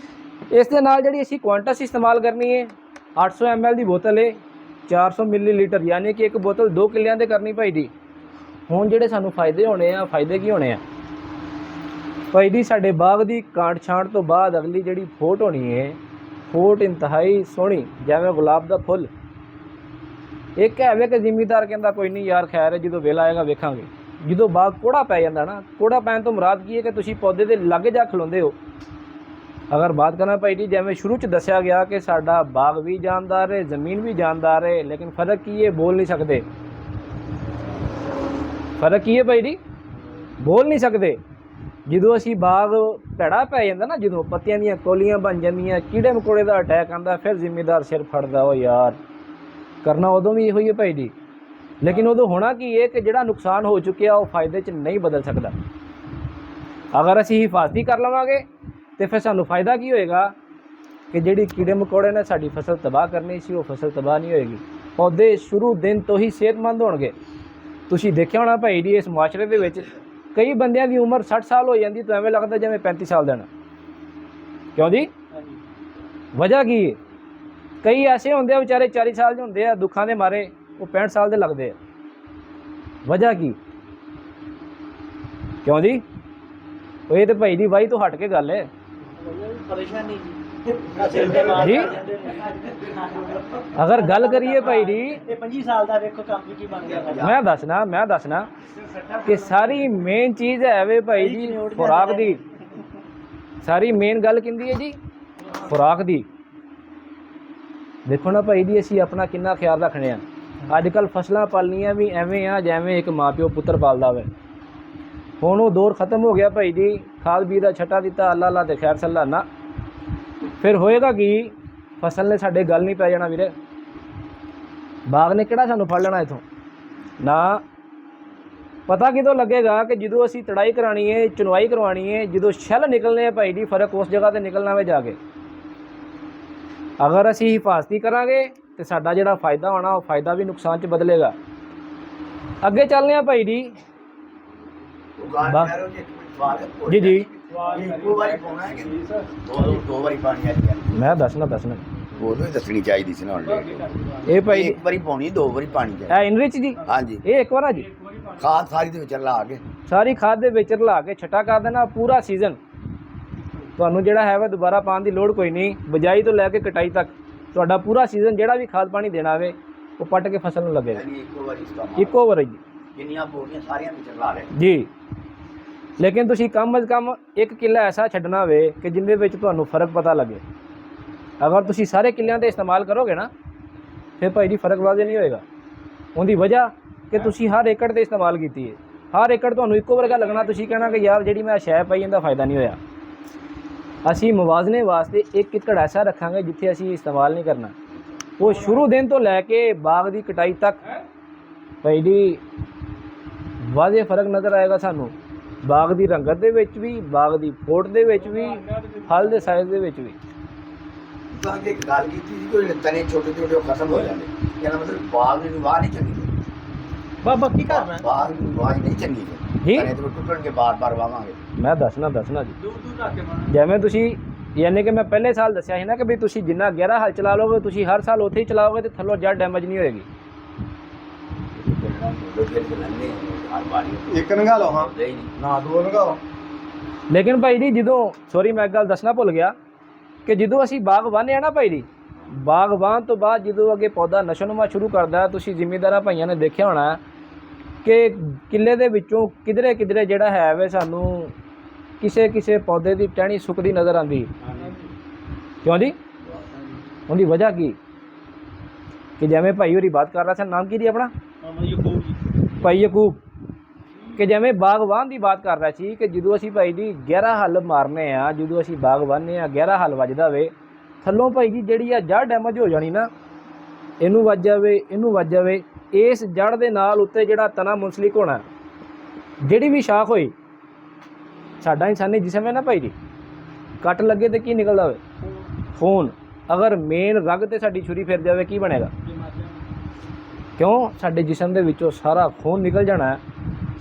ਇਸ ਦੇ ਨਾਲ ਜਿਹੜੀ ਅਸੀਂ ਕੁਆਂਟਸ ਇਸਤੇਮਾਲ ਕਰਨੀ ਹੈ, 800 ml ਦੀ ਬੋਤਲ ਹੈ, 400 ਮਿਲੀਲੀਟਰ, ਯਾਨੀ ਕਿ ਇੱਕ ਬੋਤਲ 2 ਕਿੱਲਿਆਂ ਦੇ ਕਰਨੀ ਭਾਈ ਦੀ। ਹੁਣ ਜਿਹੜੇ ਸਾਨੂੰ ਫਾਇਦੇ ਹੋਣੇ ਆ, ਫਾਇਦੇ ਕੀ ਹੋਣੇ ਆ ਭਾਈ ਦੀ? ਸਾਡੇ ਬਾਗ ਦੀ ਕਾਂਟ ਛਾਂਟ ਤੋਂ ਬਾਅਦ ਅਗਲੀ ਜਿਹੜੀ ਫੋਟ ਹੋਣੀ ਹੈ, ਫੋਟ ਇੰਤਹਾਈ ਸੋਹਣੀ ਜਿਵੇਂ ਗੁਲਾਬ ਦਾ ਫੁੱਲ। ਇੱਕ ਹੈਵੇ ਕਿ ਜ਼ਿਮੀਦਾਰ ਕਹਿੰਦਾ ਕੋਈ ਨਹੀਂ ਯਾਰ ਖੈਰ ਹੈ, ਜਦੋਂ ਵੇਲਾ ਆਏਗਾ ਵੇਖਾਂਗੇ। ਜਦੋਂ ਬਾਗ ਕੋੜਾ ਪੈ ਜਾਂਦਾ ਨਾ, ਕੋੜਾ ਪੈਣ ਤੋਂ ਮੁਰਾਦ ਕੀ ਹੈ ਕਿ ਤੁਸੀਂ ਪੌਦੇ ਦੇ ਲਾਗੇ ਜਾ ਖਲੋਂਦੇ ਹੋ। ਅਗਰ ਬਾਤ ਕਰਾਂ ਭਾਈ ਜੀ, ਜਿਵੇਂ ਸ਼ੁਰੂ 'ਚ ਦੱਸਿਆ ਗਿਆ ਕਿ ਸਾਡਾ ਬਾਗ ਵੀ ਜਾਨਦਾਰ ਹੈ, ਜ਼ਮੀਨ ਵੀ ਜਾਨਦਾਰ ਹੈ, ਲੇਕਿਨ ਫਰਕ ਕੀ ਹੈ? ਬੋਲ ਨਹੀਂ ਸਕਦੇ। ਫਰਕ ਕੀ ਹੈ ਭਾਈ ਜੀ? ਬੋਲ ਨਹੀਂ ਸਕਦੇ। ਜਦੋਂ ਅਸੀਂ ਬਾਗ ਭੈੜਾ ਪੈ ਜਾਂਦਾ ਨਾ, ਜਦੋਂ ਪੱਤੀਆਂ ਦੀਆਂ ਕੋਲੀਆਂ ਬਣ ਜਾਂਦੀਆਂ, ਕੀੜੇ ਮਕੌੜੇ ਦਾ ਅਟੈਕ ਆਉਂਦਾ, ਫਿਰ ਜ਼ਿਮੀਦਾਰ ਸਿਰ ਫੜਦਾ, ਉਹ ਯਾਰ ਕਰਨਾ ਉਦੋਂ ਵੀ ਇਹੋ ਹੀ ਹੈ ਭਾਈ ਜੀ। ਲੇਕਿਨ ਉਦੋਂ ਹੋਣਾ ਕੀ ਹੈ ਕਿ ਜਿਹੜਾ ਨੁਕਸਾਨ ਹੋ ਚੁੱਕਿਆ ਉਹ ਫਾਇਦੇ 'ਚ ਨਹੀਂ ਬਦਲ ਸਕਦਾ। ਅਗਰ ਅਸੀਂ ਹਿਫਾਜ਼ਤੀ ਕਰ ਲਵਾਂਗੇ ਤੇ ਫਿਰ ਸਾਨੂੰ ਫਾਇਦਾ ਕੀ ਹੋਏਗਾ ਕਿ ਜਿਹੜੀ ਕੀੜੇ ਮਕੌੜੇ ਨੇ ਸਾਡੀ ਫਸਲ ਤਬਾਹ ਕਰਨੀ ਸੀ, ਉਹ ਫਸਲ ਤਬਾਹ ਨਹੀਂ ਹੋਏਗੀ। ਪੌਦੇ ਸ਼ੁਰੂ ਦਿਨ ਤੋਂ ਹੀ ਸਿਹਤਮੰਦ ਹੋਣਗੇ। ਤੁਸੀਂ ਦੇਖਿਆ ਹੋਣਾ ਭਾਈ ਜੀ, ਇਸ ਮੁਆਸ਼ਰੇ ਦੇ ਵਿੱਚ ਕਈ ਬੰਦਿਆਂ ਦੀ ਉਮਰ 60 ਸਾਲ ਹੋ ਜਾਂਦੀ ਤਾਂ ਐਵੇਂ ਲੱਗਦਾ ਜਿਵੇਂ 35 ਸਾਲ ਦਾ ਨਾ। ਕਿਉਂ ਜੀ? ਵਜ੍ਹਾ ਕੀ ਹੈ? ਕਈ ਐਸੇ ਹੁੰਦੇ ਆ ਵਿਚਾਰੇ 40 ਸਾਲ ਦੇ ਹੁੰਦੇ ਆ, ਦੁੱਖਾਂ ਦੇ ਮਾਰੇ ਉਹ 65 ਸਾਲ ਦੇ ਲੱਗਦੇ ਆ। ਵਜ੍ਹਾ ਕੀ? ਕਿਉਂ ਜੀ? ਉਹ ਇਹ ਤੇ ਭਾਈ ਦੀ ਵਾਹੀ ਤੋਂ ਹਟ ਕੇ ਗੱਲ ਹੈ ਪਰੇਸ਼ਾਨੀ ਜੀ। ਅਗਰ ਗੱਲ ਕਰੀਏ ਭਾਈ ਜੀ, ਇਹ 25 ਸਾਲ ਦਾ ਵੇਖੋ ਕੰਮ ਵੀ ਕੀ ਬਣ ਗਿਆ। ਮੈਂ ਦੱਸਣਾ ਕਿ ਸਾਰੀ ਮੇਨ ਚੀਜ਼ ਹੈ ਵੇ ਭਾਈ ਜੀ ਖੁਰਾਕ ਦੀ। ਸਾਰੀ ਮੇਨ ਗੱਲ ਕਿੰਦੀ ਹੈ ਜੀ? ਖੁਰਾਕ ਦੀ। ਦੇਖੋ ਨਾ ਭਾਈ ਜੀ, ਅਸੀਂ ਆਪਣਾ ਕਿੰਨਾ ਖਿਆਲ ਰੱਖਣੇ ਆ। ਅੱਜ ਕੱਲ੍ਹ ਫਸਲਾਂ ਪਾਲਣੀਆਂ ਵੀ ਐਵੇਂ ਆ ਜਿਵੇਂ ਇੱਕ ਮਾਂ ਪਿਓ ਪੁੱਤਰ ਪਾਲਦਾ ਹੋਵੇ। ਹੁਣ ਉਹ ਦੌਰ ਖਤਮ ਹੋ ਗਿਆ ਭਾਈ ਜੀ। ਖਾਦ ਬੀਜ ਦਾ ਛੱਟਾ ਦਿੱਤਾ, ਅੱਲਾ ਅੱਲਾ ਤੇ ਖੈਰ ਸੱਲਾ ਨਾ। ਫਿਰ ਹੋਏਗਾ ਕੀ? ਫਸਲ ਨੇ ਸਾਡੇ ਗੱਲ ਨਹੀਂ ਪੈ ਜਾਣਾ ਵੀਰੇ। ਬਾਗ ਨੇ ਕਿਹੜਾ ਸਾਨੂੰ ਫੜ ਲੈਣਾ ਇਥੋਂ ਨਾ। ਪਤਾ ਕਿਦੋਂ ਲੱਗੇਗਾ ਕਿ ਜਦੋਂ ਅਸੀਂ ਤੜਾਈ ਕਰਾਣੀ ਹੈ, ਚੁਣਵਾਈ ਕਰਵਾਉਣੀ ਹੈ, ਜਦੋਂ ਛੱਲ ਨਿਕਲਨੇ ਆ ਭਾਈ ਜੀ, ਫਰਕ ਉਸ ਜਗ੍ਹਾ ਤੇ ਨਿਕਲਣਾ ਵੇ ਜਾ ਕੇ। ਅਗਰ ਅਸੀਂ ਹਿਫਾਜ਼ਤੀ ਕਰਾਂਗੇ ਤੇ ਸਾਡਾ ਜਿਹੜਾ ਫਾਇਦਾ ਹੋਣਾ ਉਹ ਫਾਇਦਾ ਵੀ ਨੁਕਸਾਨ 'ਚ ਬਦਲੇਗਾ। ਅੱਗੇ ਚੱਲਦੇ ਆ ਭਾਈ ਜੀ। ਜੀ ਜੀ ਮੈਂ ਦੱਸਣਾ ਉਦੋਂ ਹੀ ਦੱਸਣੀ ਚਾਹੀਦੀ ਸੀ ਨਾ। ਇਹ ਭਾਈ ਇੱਕ ਵਾਰੀ ਪਾਉਣੀ, 2 ਵਾਰੀ ਪਾਣੀ ਚਾਹੀਦਾ। ਇਹ ਇਨਰਿਚ ਜੀ? ਹਾਂਜੀ, ਇਹ ਇੱਕ ਵਾਰ ਆ ਜੀ। ਖਾਦ ਸਾਰੀ ਦੇ ਵਿੱਚ ਲਾ ਕੇ, ਸਾਰੀ ਖਾਦ ਦੇ ਵਿੱਚ ਰਲਾ ਕੇ ਛਟਾ ਕਰ ਦੇਣਾ ਪੂਰਾ ਸੀਜ਼ਨ। ਤੁਹਾਨੂੰ ਜਿਹੜਾ ਹੈ ਵਾ ਦੁਬਾਰਾ ਪਾਉਣ ਦੀ ਲੋੜ ਕੋਈ ਨਹੀਂ। ਬਿਜਾਈ ਤੋਂ ਲੈ ਕੇ ਕਟਾਈ ਤੱਕ ਤੁਹਾਡਾ ਪੂਰਾ ਸੀਜ਼ਨ ਜਿਹੜਾ ਵੀ ਖਾਦ ਪਾਣੀ ਦੇਣਾ ਹੋਵੇ ਉਹ ਪੱਟ ਕੇ ਫਸਲ ਨੂੰ ਲੱਗੇਗਾ। ਇੱਕੋ ਵਾਰੀ ਜੀ, ਜਿੰਨੀਆਂ ਬੋਰੀਆਂ ਸਾਰੀਆਂ ਵਿੱਚ ਲਾ ਲੈ ਜੀ। ਲੇਕਿਨ ਤੁਸੀਂ ਕਮ ਅਜ਼ ਕਮ 1 ਕਿੱਲਾ ਐਸਾ ਛੱਡਣਾ ਹੋਵੇ ਕਿ ਜਿੰਦੇ ਵਿੱਚ ਤੁਹਾਨੂੰ ਫਰਕ ਪਤਾ ਲੱਗੇ। ਅਗਰ ਤੁਸੀਂ ਸਾਰੇ ਕਿੱਲਿਆਂ 'ਤੇ ਇਸਤੇਮਾਲ ਕਰੋਗੇ ਨਾ, ਫਿਰ ਭਾਈ ਜੀ ਫਰਕ ਵਾਜ਼ਿਹ ਨਹੀਂ ਹੋਏਗਾ। ਉਹਦੀ ਵਜ੍ਹਾ ਕਿ ਤੁਸੀਂ ਹਰ ਏਕੜ 'ਤੇ ਇਸਤੇਮਾਲ ਕੀਤੀ ਹੈ। ਹਰ ਏਕੜ ਤੁਹਾਨੂੰ ਇੱਕੋ ਵਰਗਾ ਲੱਗਣਾ। ਤੁਸੀਂ ਕਹਿਣਾ ਕਿ ਯਾਰ ਜਿਹੜੀ ਮੈਂ ਸ਼ੈ ਪਾਈ ਇਹਦਾ ਫਾਇਦਾ ਨਹੀਂ ਹੋਇਆ। ਅਸੀਂ ਮੁਵਾਜ਼ਨੇ ਵਾਸਤੇ 1 ਏਕੜ ਐਸਾ ਰੱਖਾਂਗੇ ਜਿੱਥੇ ਅਸੀਂ ਇਸਤੇਮਾਲ ਨਹੀਂ ਕਰਨਾ। ਉਹ ਸ਼ੁਰੂ ਦਿਨ ਤੋਂ ਲੈ ਕੇ ਬਾਗ ਦੀ ਕਟਾਈ ਤੱਕ ਭਾਈ ਜੀ ਵਾਜ਼ਿਹ ਫਰਕ ਨਜ਼ਰ ਆਏਗਾ ਸਾਨੂੰ। ਬਾਗ ਦੀ ਰੰਗਤ ਦੇ ਵਿੱਚ ਵੀ, ਬਾਗ ਦੀ ਫੋਟ ਦੇ ਵਿੱਚ ਵੀ, ਫਲ ਦੇ ਸਾਈਜ਼ ਦੇ ਵਿੱਚ ਵੀ। ਤਾਂ ਕਿ ਗੱਲ ਕੀਤੀ ਸੀ ਕੋਈ ਤਨੇ ਛੋਟੇ ਛੋਟੇ ਉਹ ਖਤਮ ਹੋ ਜਾਂਦੇ। ਇਹਦਾ ਮਤਲਬ ਬਾਗ ਨੂੰ ਵਾਹ ਨਹੀਂ ਚੰਗੀ। ਬਾਬਾ ਕੀ ਕਰਨਾ? ਬਾਗ ਨੂੰ ਵਾਹ ਨਹੀਂ ਚੰਗੀ ਜੀ। ਤਨੇ ਤੋਂ ਟੁੱਟਣਗੇ, ਬਾਰ-ਬਾਰ ਵਾਵਾਂਗੇ। ਮੈਂ ਦੱਸਣਾ ਜੀ। ਦੂਰ ਰੱਖ ਕੇ ਮਾਰਨਾ। ਜਿਵੇਂ ਤੁਸੀਂ ਯਾਨੀ ਕਿ ਮੈਂ ਪਹਿਲੇ ਸਾਲ ਦੱਸਿਆ ਸੀ ਨਾ ਕਿ ਵੀ ਤੁਸੀਂ ਜਿੰਨਾ 11 ਹਲ ਚਲਾ ਲਓਗੇ, ਤੁਸੀਂ ਹਰ ਸਾਲ ਉੱਥੇ ਹੀ ਚਲਾਓਗੇ ਤੇ ਥੱਲੋਂ ਜੜ ਡੈਮੇਜ ਨਹੀਂ ਹੋਏਗੀ। ਲੋਕੇ ਤੇ ਲੰਨੇ ਹਰ ਵਾਰੀ ਇੱਕ ਨੰਗਾ ਲਓ ਹਾਂ ਹੁੰਦੇ ਹੀ ਨਹੀਂ ਨਾ ਦੋ ਨੰਗਾਓ ਲੇਕਿਨ ਭਾਈ ਜੀ ਜਦੋਂ ਸੌਰੀ ਮੈਂ ਇੱਕ ਗੱਲ ਦੱਸਣਾ ਭੁੱਲ ਗਿਆ ਕਿ ਜਦੋਂ ਅਸੀਂ ਬਾਗ ਵਾਹੁੰਦੇ ਆ ਨਾ ਭਾਈ ਜੀ, ਬਾਗ ਵਾਹੁਣ ਤੋਂ ਬਾਅਦ ਜਦੋਂ ਅੱਗੇ ਪੌਦਾ ਨਸ਼ੋਨੁਮਾ ਸ਼ੁਰੂ ਕਰਦਾ, ਤੁਸੀਂ ਜ਼ਿਮੀਂਦਾਰਾਂ ਭਾਈਆਂ ਨੇ ਦੇਖਿਆ ਹੋਣਾ ਕਿ ਕਿੱਲੇ ਦੇ ਵਿੱਚੋਂ ਕਿਧਰੇ ਕਿਧਰੇ ਜਿਹੜਾ ਹੈ ਵੇ ਸਾਨੂੰ ਕਿਸੇ ਕਿਸੇ ਪੌਦੇ ਦੀ ਟਹਿਣੀ ਸੁੱਕਦੀ ਨਜ਼ਰ ਆਉਂਦੀ। ਕਿਉਂ ਜੀ? ਉਹਦੀ ਵਜ੍ਹਾ ਕੀ ਕਿ ਜਿਵੇਂ ਭਾਈ ਹੋਰੀ ਬਾਤ ਕਰ ਰਿਹਾ ਸੀ, ਨਾਮ ਕੀ ਜੀ ਆਪਣਾ? ਭਾਈ ਯਕੂਬ। ਕਿ ਜਿਵੇਂ ਬਾਗ ਵਾਹੁਣ ਦੀ ਬਾਤ ਕਰ ਰਿਹਾ ਸੀ ਕਿ ਜਦੋਂ ਅਸੀਂ ਭਾਈ ਜੀ ਗਹਿਰਾ ਹੱਲ ਮਾਰਨੇ ਆ, ਜਦੋਂ ਅਸੀਂ ਬਾਗ ਵਾਹੁੰਦੇ ਆ ਗਹਿਰਾ ਹੱਲ ਵੱਜਦਾ ਵੇ, ਥੱਲੋਂ ਭਾਈ ਜੀ ਜਿਹੜੀ ਆ ਜੜ ਡੈਮੇਜ ਹੋ ਜਾਣੀ ਨਾ, ਇਹਨੂੰ ਵੱਜ ਜਾਵੇ ਇਹਨੂੰ ਵੱਜ ਜਾਵੇ, ਇਸ ਜੜ ਦੇ ਨਾਲ ਉੱਤੇ ਜਿਹੜਾ ਤਣਾ ਮੁੰਸਲਿਕ ਹੋਣਾ, ਜਿਹੜੀ ਵੀ ਸ਼ਾਖ ਹੋਈ, ਸਾਡਾ ਇਨਸਾਨੀ ਜਿਸਮ ਹੈ ਨਾ ਭਾਈ ਜੀ, ਕੱਟ ਲੱਗੇ ਤੇ ਕੀ ਨਿਕਲਦਾ ਹੋਵੇ? ਖੂਨ। ਅਗਰ ਮੇਨ ਰਗ ਤੇ ਸਾਡੀ ਛੁਰੀ ਫਿਰ ਜਾਵੇ ਕੀ ਬਣੇਗਾ? ਕਿਉਂ? ਸਾਡੇ ਜਿਸਮ ਦੇ ਵਿੱਚੋਂ ਸਾਰਾ ਖੂਨ ਨਿਕਲ ਜਾਣਾ,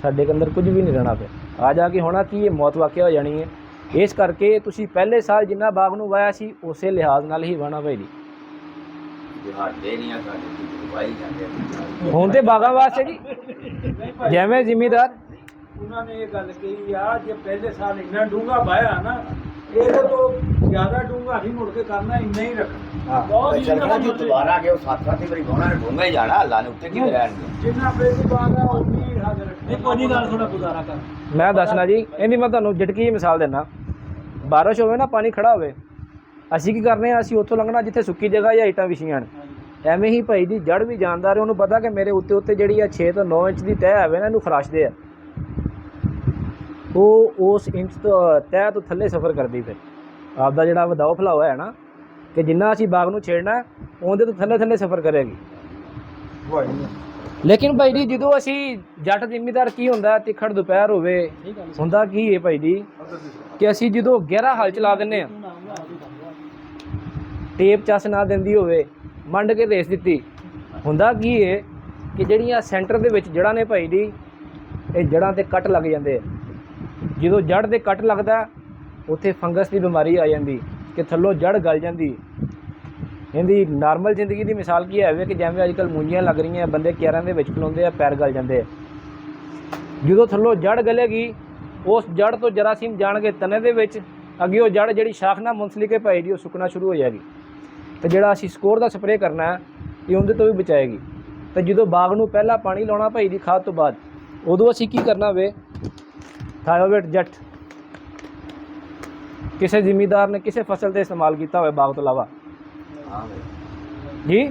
ਸਾਡੇ ਅੰਦਰ ਕੁਝ ਵੀ ਨਹੀਂ ਰਹਿਣਾ। ਫਿਰ ਆ ਜਾ ਕੇ ਹੋਣਾ ਕੀ ਇਹ ਮੌਤ ਵਾਕਿਆ ਹੋ ਜਾਣੀ ਹੈ। ਇਸ ਕਰਕੇ ਤੁਸੀਂ ਪਹਿਲੇ ਸਾਲ ਜਿੰਨਾ ਬਾਗ ਨੂੰ ਵਾਇਆ ਸੀ ਉਸੇ ਲਿਹਾਜ਼ ਨਾਲ ਹੀ ਵਾਹਣਾ ਭਾਈ ਜੀ। ਦਿਹਾੜੇ ਨਹੀਂ ਆ ਸਾਡੇ ਵਾਈ ਜਾਂਦੇ ਹੁਣ ਤੇ ਬਾਗਾਂ ਵਾਸਤੇ ਜੀ ਜਿਵੇਂ ਜ਼ਿਮੀਦਾਰ ਉਹਨਾਂ ਨੇ ਇਹ ਗੱਲ ਕਹੀ ਆ, ਜੇ ਪਹਿਲੇ ਸਾਲ ਇੰਨਾ ਡੂੰਘਾ ਵਾਇਆ ਨਾ, ਇਹਦੇ ਤੋਂ ਜ਼ਿਆਦਾ ਡੂੰਘਾ ਨਹੀਂ ਮੁੜ ਕੇ ਕਰਨਾ, ਇੰਨਾ ਹੀ ਰੱਖਣਾ। ਬਹੁਤ ਹੀ ਚਲਣਾ ਜੋ ਦੁਬਾਰਾ ਆ ਗਿਆ ਉਹ 7-7 ਵਾਰੀ ਗਾਉਣਾ ਨੇ ਡੂੰਘਾ ਹੀ ਜਾਣਾ, ਅੱਲਾ ਨੇ ਉੱਤੇ ਕਿਵੇਂ ਰਹਿਣਗੇ। ਜਿੰਨਾ ਪੈਸੇ ਬਾਗਾ ਉਨੀ ਹੱਦ ਰੱਖਣੀ। ਨਹੀਂ ਕੋਈ ਗੱਲ ਥੋੜਾ ਗੁਜ਼ਾਰਾ ਕਰ। ਮੈਂ ਦੱਸਣਾ ਜੀ, ਇਹਦੀ ਮੈਂ ਤੁਹਾਨੂੰ ਜਟਕੀ ਜਿਹੀ ਮਿਸਾਲ ਦਿੰਦਾ। ਬਾਰਿਸ਼ ਹੋਵੇ ਨਾ, ਪਾਣੀ ਖੜਾ ਹੋਵੇ, ਅਸੀਂ ਕੀ ਕਰਨੇ ਆ? ਅਸੀਂ ਉੱਥੋਂ ਲੰਘਣਾ ਜਿੱਥੇ ਸੁੱਕੀ ਜਗ੍ਹਾ ਜਾਂ ਇੱਟਾਂ ਵਿਛੀਆਂ ਨੇ। ਐਵੇਂ ਹੀ ਭਾਈ ਦੀ ਜੜ ਵੀ ਜਾਨਦਾਰ ਹੈ, ਉਹਨੂੰ ਪਤਾ ਕਿ ਮੇਰੇ ਉੱਤੇ ਜਿਹੜੀ ਆ 6 ਤੋਂ 9 ਇੰਚ ਦੀ ਤਹਿ ਹੋਵੇ ਨਾ, ਇਹਨੂੰ ਖਰਾਸ਼ਦੇ ਆ, ਉਹ ਉਸ ਇੰਚ ਤੋਂ ਤਹਿ ਤੋਂ ਥੱਲੇ ਸਫ਼ਰ ਕਰਦੀ। ਫਿਰ ਆਪਦਾ ਜਿਹੜਾ ਵਧਾਓ ਫਲਾਓ ਹੈ ਨਾ, ਕਿ ਜਿੰਨਾ ਅਸੀਂ ਬਾਗ ਨੂੰ ਛੇੜਨਾ ਉਹਦੇ ਤੋਂ ਥੱਲੇ ਥੱਲੇ ਸਫ਼ਰ ਕਰੇਗੀ। ਲੇਕਿਨ ਭਾਈ ਜੀ ਜਦੋਂ ਅਸੀਂ ਜੱਟ ਜ਼ਿਮੀਦਾਰ ਕੀ ਹੁੰਦਾ, ਤਿੱਖੜ ਦੁਪਹਿਰ ਹੋਵੇ, ਹੁੰਦਾ ਕੀ ਹੈ ਭਾਈ ਜੀ ਕਿ ਅਸੀਂ ਜਦੋਂ ਗਹਿਰਾ ਹਲ ਚਲਾ ਦਿੰਦੇ ਹਾਂ, ਟੇਪ ਚੱਸ ਨਾ ਦਿੰਦੀ ਹੋਵੇ, ਮੰਡ ਕੇ ਰੇਸ ਦਿੱਤੀ, ਹੁੰਦਾ ਕੀ ਹੈ ਕਿ ਜਿਹੜੀਆਂ ਸੈਂਟਰ ਦੇ ਵਿੱਚ ਜੜ੍ਹਾਂ ਨੇ ਭਾਈ ਜੀ, ਇਹ ਜੜ੍ਹਾਂ 'ਤੇ ਕੱਟ ਲੱਗ ਜਾਂਦੇ ਆ। ਜਦੋਂ ਜੜ੍ਹ 'ਤੇ ਕੱਟ ਲੱਗਦਾ ਉੱਥੇ ਫੰਗਸ ਦੀ ਬਿਮਾਰੀ ਆ ਜਾਂਦੀ ਕਿ ਥੱਲੋਂ ਜੜ੍ਹ ਗਲ ਜਾਂਦੀ। ਇਹਦੀ ਨਾਰਮਲ ਜ਼ਿੰਦਗੀ ਦੀ ਮਿਸਾਲ ਕੀ ਹੈ ਕਿ ਜਿਵੇਂ ਅੱਜ ਕੱਲ੍ਹ ਮੂੰਜੀਆਂ ਲੱਗ ਰਹੀਆਂ, ਬੰਦੇ ਕਿਆਰਾਂ ਦੇ ਵਿੱਚ ਖਲੋਂਦੇ ਆ, ਪੈਰ ਗਲ ਜਾਂਦੇ ਆ। ਜਦੋਂ ਥੱਲੋਂ ਜੜ੍ਹ ਗਲੇਗੀ, ਉਸ ਜੜ੍ਹ ਤੋਂ ਜਰਾਸੀਮ ਜਾਣਗੇ ਤਨੇ ਦੇ ਵਿੱਚ, ਅੱਗੇ ਉਹ ਜੜ੍ਹ ਜਿਹੜੀ ਸ਼ਾਖ ਨਾਲ ਮੁੰਸਲਿਕ ਹੈ ਭਾਈ ਜੀ, ਉਹ ਸੁੱਕਣਾ ਸ਼ੁਰੂ ਹੋ ਜਾਏਗੀ। ਤੇ ਜਿਹੜਾ ਅਸੀਂ ਸਕੋਰ ਦਾ ਸਪਰੇਅ ਕਰਨਾ ਇਹ ਉਹਦੇ ਤੋਂ ਵੀ ਬਚਾਏਗੀ। ਤੇ ਜਦੋਂ ਬਾਗ ਨੂੰ ਪਹਿਲਾਂ ਪਾਣੀ ਲਾਉਣਾ ਭਾਈ ਦੀ ਖਾਦ ਤੋਂ ਬਾਅਦ, ਉਦੋਂ ਅਸੀਂ ਕੀ ਕਰਨਾ ਵੇ? ਥਾਇਓਵੇਟ ਜੈਟ ਕਿਸੇ ਜ਼ਿਮੀਦਾਰ ਨੇ ਕਿਸੇ ਫਸਲ ਤੇ ਇਸਤੇਮਾਲ ਕੀਤਾ ਹੋਵੇ ਬਾਗ ਤੋਂ ਇਲਾਵਾ ਜੀ?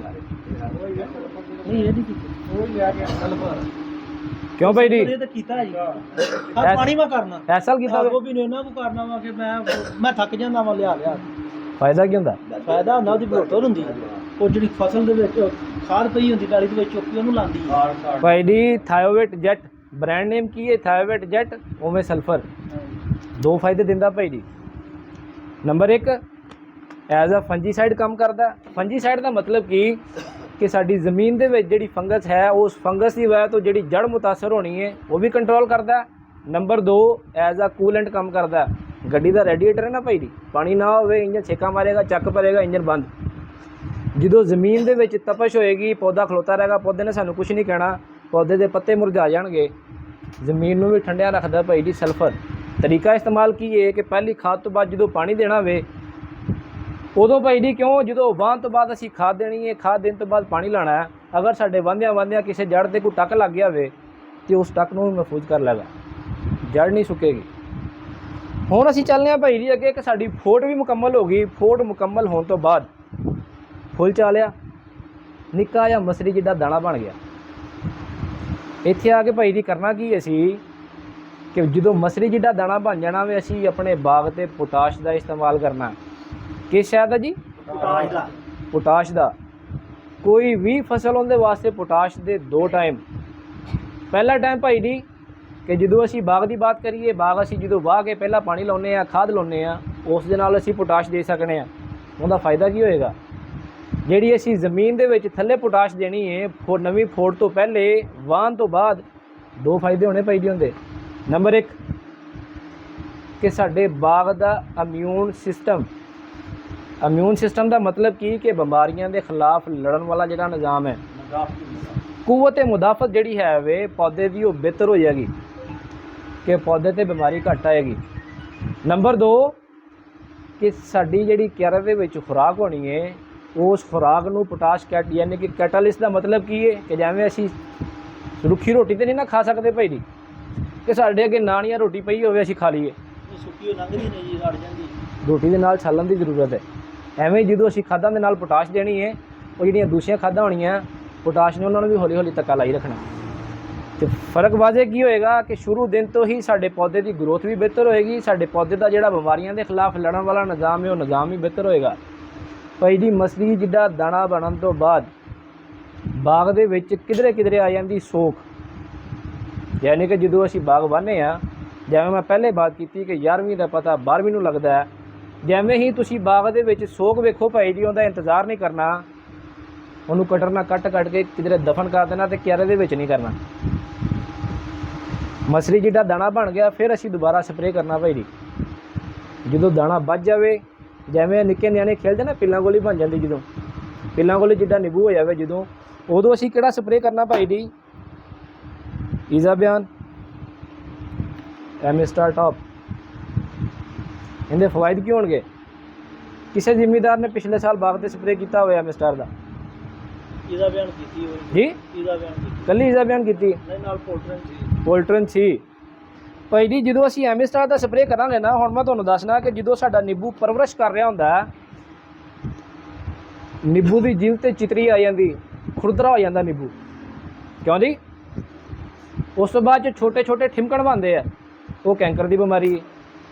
ਨਹੀਂ ਇਹ ਨਹੀਂ ਕੀਤਾ। ਉਹ ਲਿਆ ਕੇ ਸਲਫਰ ਕਿਉਂ ਭਾਈ ਜੀ? ਇਹ ਤਾਂ ਕੀਤਾ ਜੀ। ਹਾਂ ਪਾਣੀ ਮੈਂ ਕਰਨਾ ਐਸਾ ਕੀਤਾ ਉਹ ਵੀ ਨਹੀਂ ਉਹਨਾਂ ਕੋ ਕਰਨਾ ਵਾ ਕਿ ਮੈਂ ਥੱਕ ਜਾਂਦਾ ਵਾ ਲਿਆ ਫਾਇਦਾ ਕੀ ਹੁੰਦਾ? ਫਾਇਦਾ ਹੁੰਦਾ, ਉਹਦੀ ਬਰੋਟਰ ਹੁੰਦੀ ਹੈ, ਉਹ ਜਿਹੜੀ ਫਸਲ ਦੇ ਵਿੱਚ ਖਾਦ ਪਈ ਹੁੰਦੀ ਡਾਲੀ ਦੇ ਵਿੱਚ ਚੁੱਕ ਕੇ ਉਹਨੂੰ ਲਾਉਂਦੀ ਹੈ ਭਾਈ ਜੀ। ਥਾਇਓਵੇਟ ਜੈਟ ਬ੍ਰਾਂਡ ਨੇਮ ਕੀ ਹੈ? ਥਾਇਓਵੇਟ ਜੈਟ, ਉਵੇਂ ਸਲਫਰ। ਦੋ ਫਾਇਦੇ ਦਿੰਦਾ ਭਾਈ ਜੀ। ਨੰਬਰ 1 ਐਜ਼ ਅ ਫੰਜੀਸਾਈਡ ਕੰਮ ਕਰਦਾ। ਫੰਜੀਸਾਈਡ ਦਾ ਮਤਲਬ ਕੀ ਕਿ ਸਾਡੀ ਜ਼ਮੀਨ ਦੇ ਵਿੱਚ ਜਿਹੜੀ ਫੰਗਸ ਹੈ, ਉਸ ਫੰਗਸ ਦੀ ਵਜ੍ਹਾ ਤੋਂ ਜਿਹੜੀ ਜੜ ਮੁਤਾਸਰ ਹੋਣੀ ਹੈ ਉਹ ਵੀ ਕੰਟਰੋਲ ਕਰਦਾ। ਨੰਬਰ 2 ਐਜ਼ ਅ ਕੂਲੈਂਟ ਕੰਮ ਕਰਦਾ। ਗੱਡੀ ਦਾ ਰੈਡੀਏਟਰ ਹੈ ਨਾ ਭਾਈ ਜੀ, ਪਾਣੀ ਨਾ ਹੋਵੇ, ਇੰਜਨ ਛੇਕਾ ਮਾਰੇਗਾ, ਚੱਕ ਭਰੇਗਾ, ਇੰਜਨ ਬੰਦ। ਜਦੋਂ ਜ਼ਮੀਨ ਦੇ ਵਿੱਚ ਤਪਸ਼ ਹੋਏਗੀ, ਪੌਦਾ ਖਲੋਤਾ ਰਹੇਗਾ, ਪੌਦੇ ਨੇ ਸਾਨੂੰ ਕੁਝ ਨਹੀਂ ਕਹਿਣਾ, ਪੌਦੇ ਦੇ ਪੱਤੇ ਮੁਰਝਾ ਜਾਣਗੇ। ਜ਼ਮੀਨ ਨੂੰ ਵੀ ਠੰਡਿਆ ਰੱਖਦਾ ਭਾਈ ਜੀ ਸਲਫਰ। ਤਰੀਕਾ ਇਸਤੇਮਾਲ ਕੀ ਹੈ ਕਿ ਪਹਿਲੀ ਖਾਦ ਤੋਂ ਬਾਅਦ ਜਦੋਂ ਪਾਣੀ ਦੇਣਾ ਹੋਵੇ ਉਦੋਂ ਭਾਈ ਜੀ, ਕਿਉਂ? ਜਦੋਂ ਵਾਹੁਣ ਤੋਂ ਬਾਅਦ ਅਸੀਂ ਖਾਦ ਦੇਣੀ ਹੈ, ਖਾਦ ਦੇਣ ਤੋਂ ਬਾਅਦ ਪਾਣੀ ਲਾਉਣਾ ਹੈ। ਅਗਰ ਸਾਡੇ ਵਾਹੁੰਦਿਆਂ ਕਿਸੇ ਜੜ 'ਤੇ ਕੋਈ ਟੱਕ ਲੱਗ ਗਿਆ ਹੋਵੇ ਤਾਂ ਉਸ ਟੱਕ ਨੂੰ ਵੀ ਮਹਿਫੂਜ਼ ਕਰ ਲਏਗਾ, ਜੜ ਨਹੀਂ ਸੁੱਕੇਗੀ। ਹੁਣ ਅਸੀਂ ਚੱਲਦੇ ਹਾਂ ਭਾਈ ਜੀ ਅੱਗੇ ਕਿ ਸਾਡੀ ਫੋਟ ਵੀ ਮੁਕੰਮਲ ਹੋ ਗਈ। ਫੋਟ ਮੁਕੰਮਲ ਹੋਣ ਤੋਂ ਬਾਅਦ ਫੁੱਲ ਚਾਲਿਆ, ਨਿੱਕਾ ਜਿਹਾ ਮਸਰੀ ਜਿੱਡਾ ਦਾਣਾ ਬਣ ਗਿਆ। ਇੱਥੇ ਆ ਕੇ ਭਾਈ ਜੀ ਕਰਨਾ ਕੀ ਅਸੀਂ ਕਿ ਜਦੋਂ ਮਸਰੀ ਜਿੱਡਾ ਦਾਣਾ ਬਣ ਜਾਣਾ ਵੇ, ਅਸੀਂ ਆਪਣੇ ਬਾਗ 'ਤੇ ਪੋਟਾਸ਼ ਦਾ ਇਸਤੇਮਾਲ ਕਰਨਾ। ਕਿਸ ਸ਼ਾਇਦ ਦਾ ਜੀ? ਪੋਟਾਸ਼ ਦਾ। ਕੋਈ ਵੀ ਫਸਲ ਉਹਦੇ ਵਾਸਤੇ ਪੋਟਾਸ਼ ਦੇ 2 ਟਾਈਮ। ਪਹਿਲਾ ਟਾਈਮ ਭਾਈ ਜੀ ਕਿ ਜਦੋਂ ਅਸੀਂ ਬਾਗ ਦੀ ਬਾਤ ਕਰੀਏ, ਬਾਗ ਅਸੀਂ ਜਦੋਂ ਵਾਹ ਕੇ ਪਹਿਲਾਂ ਪਾਣੀ ਲਾਉਂਦੇ ਆ, ਖਾਦ ਲਾਉਂਦੇ ਆ, ਉਸ ਦੇ ਨਾਲ ਅਸੀਂ ਪੋਟਾਸ਼ ਦੇ ਸਕਦੇ ਹਾਂ। ਉਹਦਾ ਫਾਇਦਾ ਕੀ ਹੋਏਗਾ? ਜਿਹੜੀ ਅਸੀਂ ਜ਼ਮੀਨ ਦੇ ਵਿੱਚ ਥੱਲੇ ਪੋਟਾਸ਼ ਦੇਣੀ ਹੈ, ਨਵੀਂ ਫੋੜ ਤੋਂ ਪਹਿਲੇ, ਵਾਹਣ ਤੋਂ ਬਾਅਦ, 2 ਫਾਇਦੇ ਹੋਣੇ ਭਾਈ ਜੀ ਹੁੰਦੇ। ਨੰਬਰ 1 ਕਿ ਸਾਡੇ ਬਾਗ ਦਾ ਇਮਿਊਨ ਸਿਸਟਮ ਦਾ ਮਤਲਬ ਕੀ ਕਿ ਬਿਮਾਰੀਆਂ ਦੇ ਖਿਲਾਫ ਲੜਨ ਵਾਲਾ ਜਿਹੜਾ ਨਿਜ਼ਾਮ ਹੈ, ਕੂਵਤ ਮੁਦਾਫਤ ਜਿਹੜੀ ਹੈ ਵੇ ਪੌਦੇ ਦੀ ਉਹ ਬਿਹਤਰ ਹੋ ਜਾਏਗੀ ਕਿ ਪੌਦੇ ਤੇ ਬਿਮਾਰੀ ਘੱਟ ਆਏਗੀ। ਨੰਬਰ 2 ਕਿ ਸਾਡੀ ਜਿਹੜੀ ਕਿਆਰੇ ਦੇ ਵਿੱਚ ਖੁਰਾਕ ਹੋਣੀ ਹੈ ਉਸ ਖੁਰਾਕ ਨੂੰ ਪੋਟਾਸ਼ ਯਾਨੀ ਕਿ ਕੈਟਾਲਿਸਟ ਦਾ ਮਤਲਬ ਕੀ ਹੈ ਕਿ ਜਿਵੇਂ ਅਸੀਂ ਰੁੱਖੀ ਰੋਟੀ ਤੇ ਨਹੀਂ ਨਾ ਖਾ ਸਕਦੇ ਭਾਈ ਜੀ ਕਿ ਸਾਡੇ ਅੱਗੇ ਨਾਨ ਜਾਂ ਰੋਟੀ ਪਈ ਹੋਵੇ ਅਸੀਂ ਖਾ ਲਈਏ, ਸੁੱਕੀ ਲੰਘਦੀ ਨਹੀਂ ਜੀ, ਅੜ ਜਾਂਦੀ। ਰੋਟੀ ਦੇ ਨਾਲ ਛਾਲਣ ਦੀ ਜ਼ਰੂਰਤ ਹੈ। ਐਵੇਂ ਜਦੋਂ ਅਸੀਂ ਖਾਦਾਂ ਦੇ ਨਾਲ ਪੋਟਾਸ਼ ਦੇਣੀ ਹੈ ਉਹ ਜਿਹੜੀਆਂ ਦੂਸਰੀਆਂ ਖਾਦਾਂ ਹੋਣੀਆਂ ਪੋਟਾਸ਼ ਨੇ ਉਹਨਾਂ ਨੂੰ ਵੀ ਹੌਲੀ ਹੌਲੀ ਧੱਕਾ ਲਾਈ ਰੱਖਣਾ ਤੇ ਫਰਕ ਵਾਜੇ ਕੀ ਹੋਏਗਾ ਕਿ ਸ਼ੁਰੂ ਦਿਨ ਤੋਂ ਹੀ ਸਾਡੇ ਪੌਦੇ ਦੀ ਗਰੋਥ ਵੀ ਬਿਹਤਰ ਹੋਏਗੀ, ਸਾਡੇ ਪੌਦੇ ਦਾ ਜਿਹੜਾ ਬਿਮਾਰੀਆਂ ਦੇ ਖਿਲਾਫ ਲੜਨ ਵਾਲਾ ਨਿਜ਼ਾਮ ਹੈ ਉਹ ਨਿਜ਼ਾਮ ਵੀ ਬਿਹਤਰ ਹੋਏਗਾ। ਭਾਈ ਜੀ ਮਸਰੀ ਜਿੱਡਾ ਦਾਣਾ ਬਣਨ ਤੋਂ ਬਾਅਦ ਬਾਗ ਦੇ ਵਿੱਚ ਕਿਧਰੇ ਆ ਜਾਂਦੀ ਸੋਖ, ਯਾਨੀ ਕਿ ਜਦੋਂ ਅਸੀਂ ਬਾਗ ਵਾਹੁੰਦੇ ਹਾਂ ਜਿਵੇਂ ਮੈਂ ਪਹਿਲੇ ਬਾਤ ਕੀਤੀ ਕਿ 11ਵੀਂ ਦਾ ਪਤਾ 12ਵੀਂ ਨੂੰ ਲੱਗਦਾ ਹੈ, ਜਿਵੇਂ ਹੀ ਤੁਸੀਂ ਬਾਗ ਦੇ ਵਿੱਚ ਸੋਖ ਵੇਖੋ ਭਾਈ ਜੀ ਉਹਦਾ ਇੰਤਜ਼ਾਰ ਨਹੀਂ ਕਰਨਾ, ਉਹਨੂੰ ਕਟਰਨਾ ਕੱਟ ਕੇ ਕਿਧਰੇ ਦਫਨ ਕਰ ਦੇਣਾ ਤੇ ਕਿਆਰੇ ਦੇ ਵਿੱਚ ਨਹੀਂ ਕਰਨਾ। ਮਸਰੀ ਜਿੱਡਾ ਦਾਣਾ ਬਣ ਗਿਆ ਫਿਰ ਅਸੀਂ ਦੁਬਾਰਾ ਸਪਰੇਅ ਕਰਨਾ ਭਾਈ ਜੀ। ਜਦੋਂ ਦਾਣਾ ਵੱਜ ਜਾਵੇ ਜਿਵੇਂ ਨਿੱਕੇ ਨਿਆਣੇ ਖੇਲਦੇ ਨਾ ਪਿੱਲਾਂ ਗੋਲੀ ਬਣ ਜਾਂਦੀ, ਜਦੋਂ ਪਿੱਲਾਂ ਗੋਲੀ ਜਿੱਡਾ ਨਿੰਬੂ ਹੋ ਜਾਵੇ ਜਦੋਂ ਉਦੋਂ ਅਸੀਂ ਕਿਹੜਾ ਸਪਰੇਅ ਕਰਨਾ ਭਾਈ ਜੀ? ਇਜ਼ਾਬਿਆਨ ਐਮਿਸਟਰ ਟੌਪ। ਇਹਦੇ ਫਵਾਇਦ ਕੀ ਹੋਣਗੇ? ਕਿਸੇ ਜ਼ਿਮੀਦਾਰ ਨੇ ਪਿਛਲੇ ਸਾਲ ਬਾਗ ਤੇ ਸਪਰੇਅ ਕੀਤਾ ਹੋਇਆ ਐਮਿਸਟਰ ਦਾ ਇਹਦਾ ਬਿਆਨ ਕੀਤੀ ਹੋਈ ਜੀ, ਇਹਦਾ ਬਿਆਨ ਕੀਤੀ ਕੱਲੀ ਇਜ਼ਾਬਿਆਨ ਕੀਤੀ ਨਾਲ ਪੋਲਟਰਨ ਸੀ ਭਾਈ ਜੀ। ਜਦੋਂ ਅਸੀਂ ਐਮਿਸਟਰ ਦਾ ਸਪਰੇਅ ਕਰਾਂਗੇ ਨਾ, ਹੁਣ ਮੈਂ ਤੁਹਾਨੂੰ ਦੱਸਣਾ ਕਿ ਜਦੋਂ ਸਾਡਾ ਨਿੰਬੂ ਪਰਵਰਿਸ਼ ਕਰ ਰਿਹਾ ਹੁੰਦਾ ਨਿੰਬੂ ਦੀ ਜੀਭ ਤੇ ਚਿਤਰੀ ਆ ਜਾਂਦੀ, ਖੁਰਦਰਾ ਹੋ ਜਾਂਦਾ ਨਿੰਬੂ, ਕਿਉਂ ਜੀ? ਉਸ ਤੋਂ ਬਾਅਦ ਛੋਟੇ ਠਿਮਕਣ ਬਣਦੇ ਆ, ਉਹ ਕੈਂਕਰ ਦੀ ਬਿਮਾਰੀ ਹੈ।